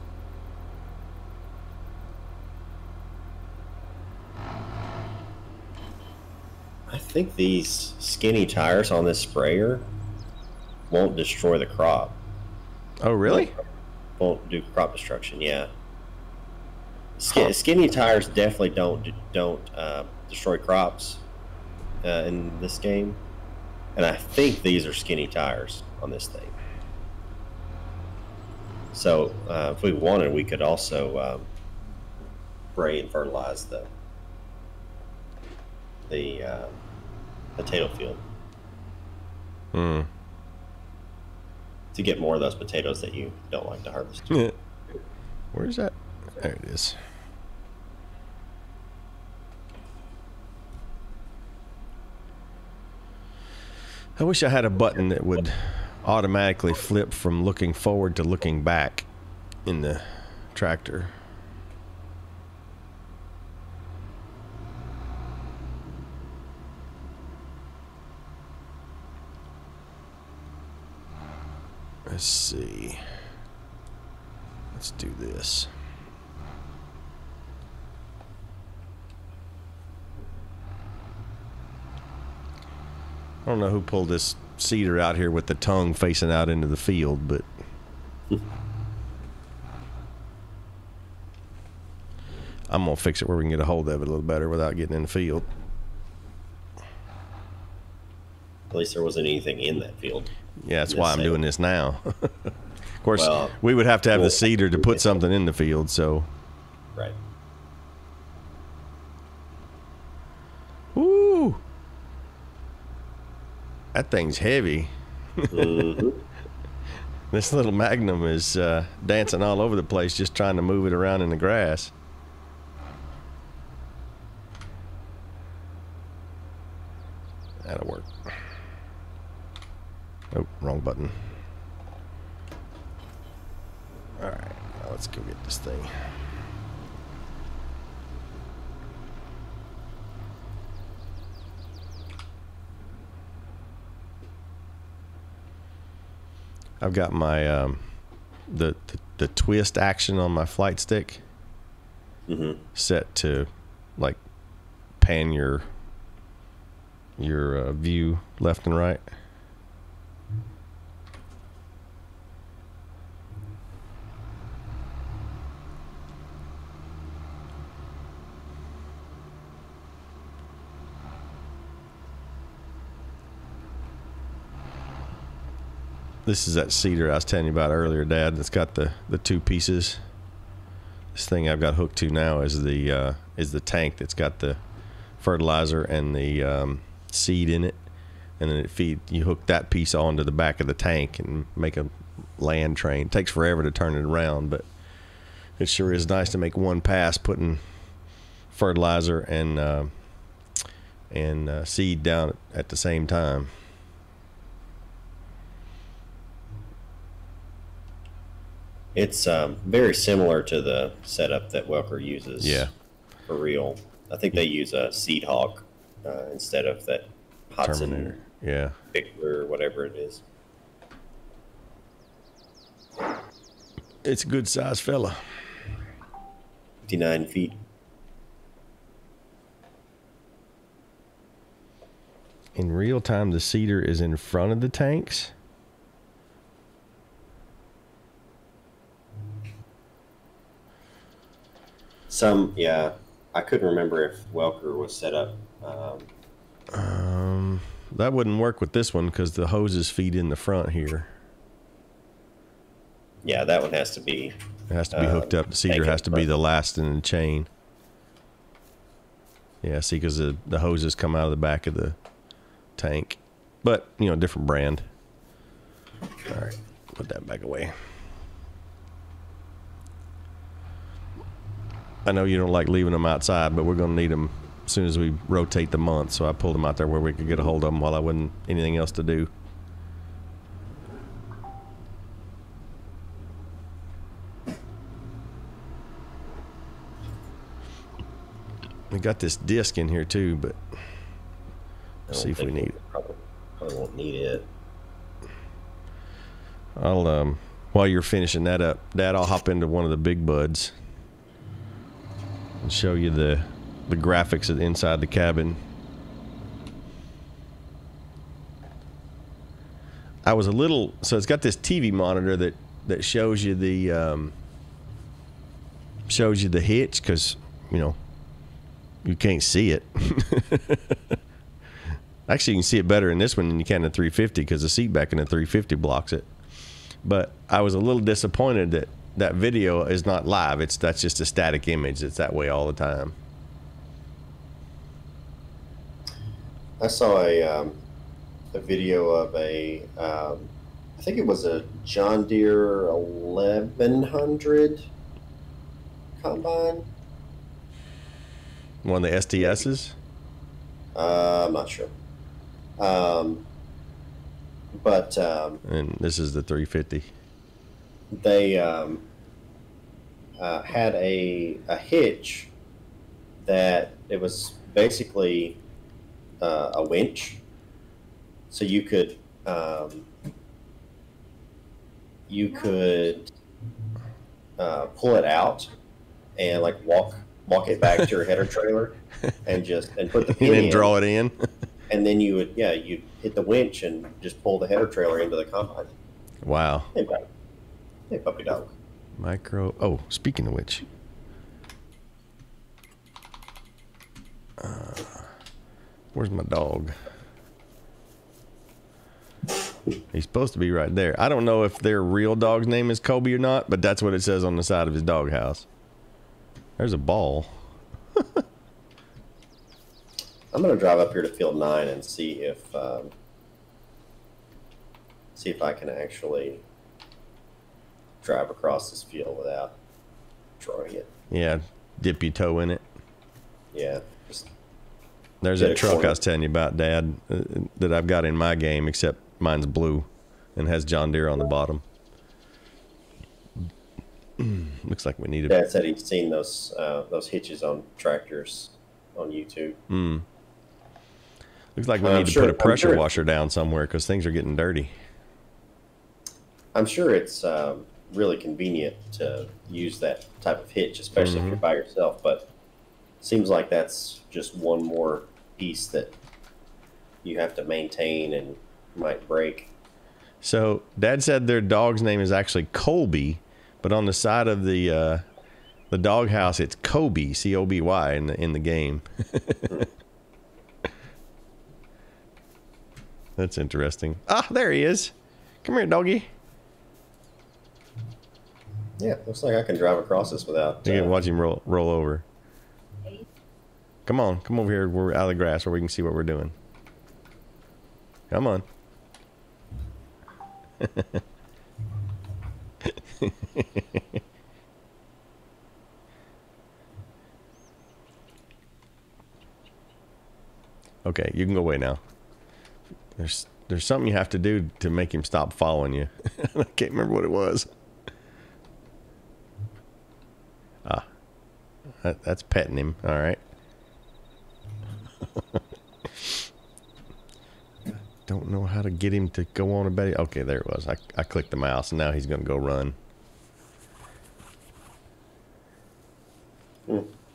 I think these skinny tires on this sprayer won't destroy the crop. Oh, really? Won't do crop destruction. Yeah. Skinny tires definitely don't destroy crops in this game. And I think these are skinny tires on this thing. So if we wanted, we could also spray and fertilize the potato field to get more of those potatoes that you don't like to harvest. Where's that? There it is. I wish I had a button that would automatically flip from looking forward to looking back in the tractor. Let's see. Let's do this. I don't know who pulled this cedar out here with the tongue facing out into the field, but I'm gonna fix it where we can get a hold of it a little better without getting in the field. At least there wasn't anything in that field. Yeah, that's why I'm doing this now. Of course, we would have to have the cedar to put something in the field, so. Right. Woo! That thing's heavy. This little Magnum is dancing all over the place just trying to move it around in the grass. That'll work. Oh, wrong button. All right, now let's go get this thing. I've got my the twist action on my flight stick set to like pan your view left and right. This is that cedar I was telling you about earlier, Dad. That's got the two pieces. This thing I've got hooked to now is the tank that's got the fertilizer and the seed in it, and then you hook that piece onto the back of the tank and make a land train. It takes forever to turn it around, but it sure is nice to make one pass putting fertilizer and seed down at the same time. It's very similar to the setup that Welker uses. Yeah. For real. I think they use a Seed Hawk instead of that Hudson Terminator. Yeah. Bickler or whatever it is. It's a good sized fella. 59 feet. In real time, the cedar is in front of the tanks. Yeah, I couldn't remember if Welker was set up. That wouldn't work with this one because the hoses feed in the front here. Yeah, that one has to be. It has to be hooked up. The cedar has to be the last in the chain. Yeah, see, because the hoses come out of the back of the tank, but different brand. All right, put that back away. I know you don't like leaving them outside, but we're going to need them as soon as we rotate the month. So I pulled them out there where we could get a hold of them while I wasn't anything else to do. We got this disc in here too, but let's see if we need it. Probably won't need it. I'll while you're finishing that up, Dad, I'll hop into one of the big buds and show you the graphics inside the cabin. I was a little, so it's got this TV monitor that shows you the hitch, because you can't see it. Actually, you can see it better in this one than you can in the 350 because the seat back in the 350 blocks it. But I was a little disappointed that video is not live. That's just a static image. It's that way all the time. I saw a video of I think it was a John Deere 1100 combine. One of the STSs? I'm not sure. But and this is the 350. They had a hitch that it was basically a winch, so you could pull it out and like walk it back to your header trailer and put the pin and then in, draw it in. And then you'd hit the winch and just pull the header trailer into the combine. Wow. Hey, puppy dog. Micro. Oh, speaking of which, where's my dog? He's supposed to be right there. I don't know if their real dog's name is Kobe or not, but that's what it says on the side of his doghouse. There's a ball. I'm gonna drive up here to Field 9 and see if I can actually drive across this field without throwing it. Yeah, dip your toe in it. Yeah. There's that truck I was telling you about, Dad, that I've got in my game, except mine's blue and has John Deere on the bottom. Looks like we need Dad said he'd seen those hitches on tractors on YouTube. Looks like we need to put a pressure washer down somewhere because things are getting dirty. I'm sure it's really convenient to use that type of hitch, especially if you're by yourself. But it seems like that's just one more piece that you have to maintain and might break. So Dad said their dog's name is actually Colby, but on the side of the doghouse it's Kobe, C-O-B-Y in the game. That's interesting. Ah, there he is. Come here, doggy. Yeah, looks like I can drive across this without. You can watch him roll over. Come on, come over here. We're out of the grass where we can see what we're doing. Come on. Okay, you can go away now. There's something you have to do to make him stop following you. I can't remember what it was. Ah, that's petting him. All right. Don't know how to get him to go on a bed. Okay, there it was. I clicked the mouse, and now he's going to go run.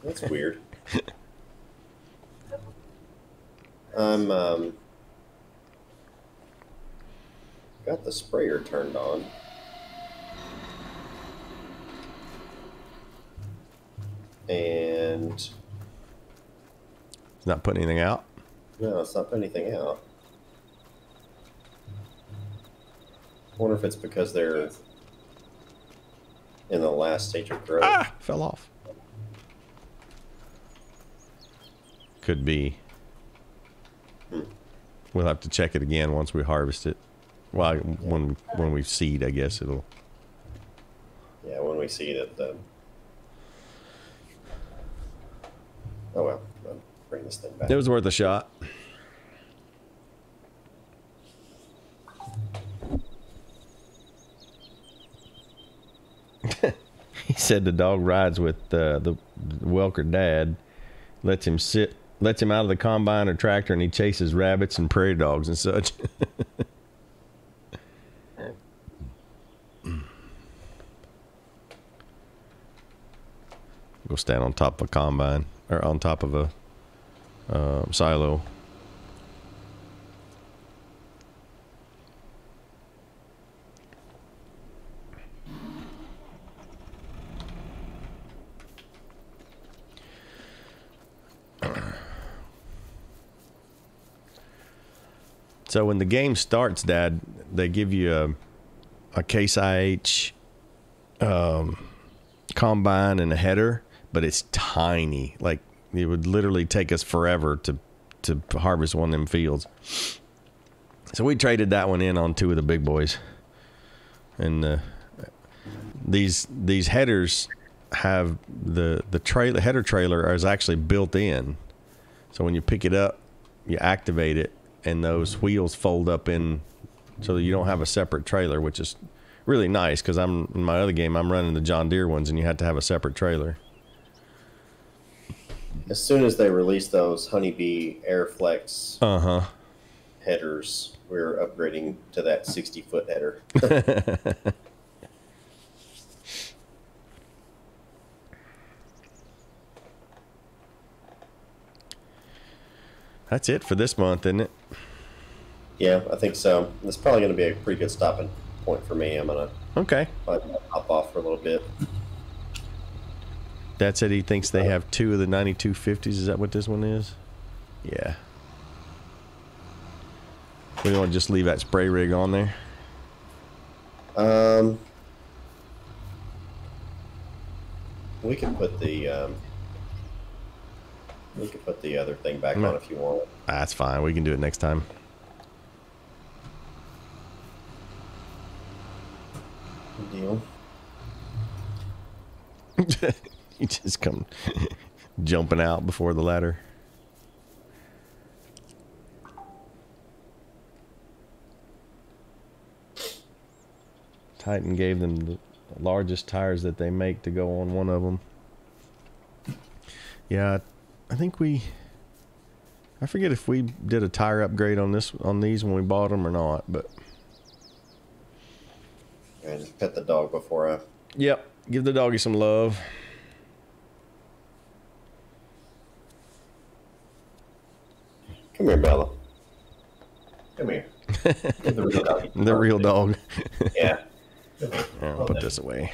That's weird. I'm got the sprayer turned on. And it's not putting anything out? No, it's not putting anything out. I wonder if it's because they're in the last stage of growth. Ah! Fell off. Could be. We'll have to check it again once we harvest it. Well, when we seed, I guess it'll. Yeah, when we seed it, then. Oh well, I'll bring this thing back. It was worth a shot. He said the dog rides with the Welker dad, lets him out of the combine or tractor, and he chases rabbits and prairie dogs and such. Go stand on top of a combine or on top of a silo. So when the game starts, Dad, they give you a Case IH combine and a header, but it's tiny. Like it would literally take us forever to harvest one of them fields. So we traded that one in on two of the big boys. And these headers have the header trailer is actually built in. So when you pick it up, you activate it, and those wheels fold up in so that you don't have a separate trailer, which is really nice because in my other game I'm running the John Deere ones and you had to have a separate trailer. As soon as they release those Honeybee Airflex headers, we're upgrading to that 60-foot header. That's it for this month, isn't it? Yeah, I think so. It's probably going to be a pretty good stopping point for me. I'm going to hop off for a little bit. Dad said he thinks they have two of the 9250s. Is that what this one is? Yeah. We want to just leave that spray rig on there? We can put the other thing back on if you want. That's fine. We can do it next time. Good deal. You just come jumping out before the ladder. Titan gave them the largest tires that they make to go on one of them. Yeah, I think I forget if we did a tire upgrade on these when we bought them or not, but And pet the dog before I... Yep. Give the doggy some love. Come here, Bella. Come here. The real dog. The real dog. Yeah. I'll put this away.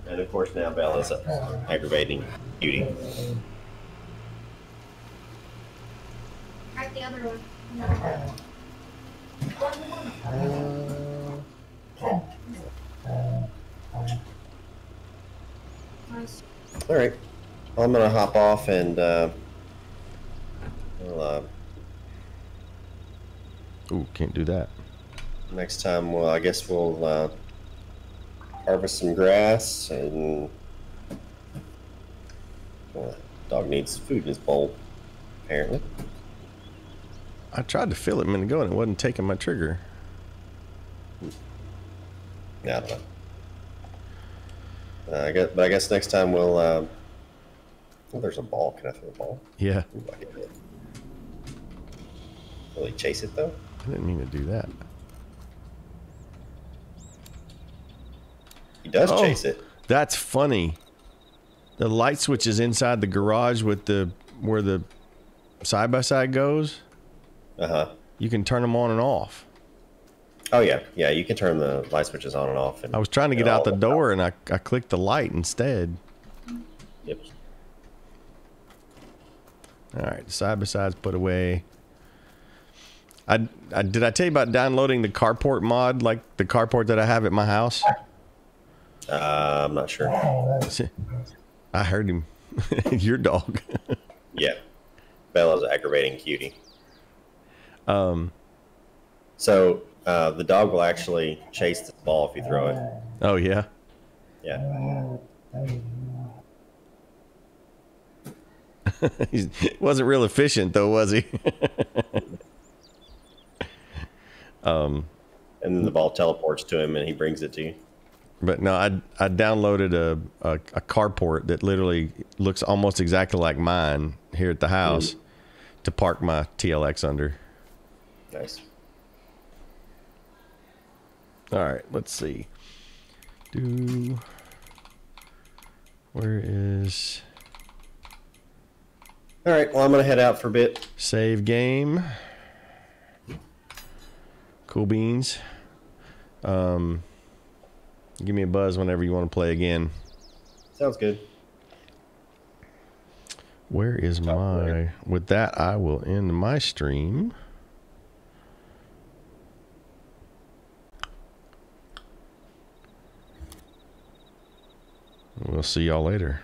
And of course now Bella's an aggravating beauty. Right, the other one. Nice. All right. Well, I'm gonna hop off and Ooh, can't do that. next time, well, I guess we'll harvest some grass and dog needs food in his bowl, apparently. I tried to fill it a minute ago and it wasn't taking my trigger. Yeah, I don't know. I guess next time we'll. Oh, there's a ball. Can I throw a ball? Yeah. Ooh, I can do it. Will he chase it though? I didn't mean to do that. He does chase it. That's funny. The light switch is inside the garage with where the side by side goes. You can turn them on and off. Oh yeah, yeah. You can turn the light switches on and off. And I was trying to get out the door and I clicked the light instead. Yep. All right, side by sides put away. Did I tell you about downloading the carport mod, like the carport that I have at my house? I'm not sure. I heard him. Your dog. Yeah, Bella's aggravating cutie. So the dog will actually chase the ball if you throw it. Oh yeah. Yeah. He wasn't real efficient though, was he? And then the ball teleports to him and he brings it to you. But no, I downloaded a carport that literally looks almost exactly like mine here at the house to park my TLX under. Nice. All right, let's see. Where is... All right, well, I'm going to head out for a bit. Save game. Cool beans. Give me a buzz whenever you want to play again. Sounds good. Where is my... With that, I will end my stream. We'll see y'all later.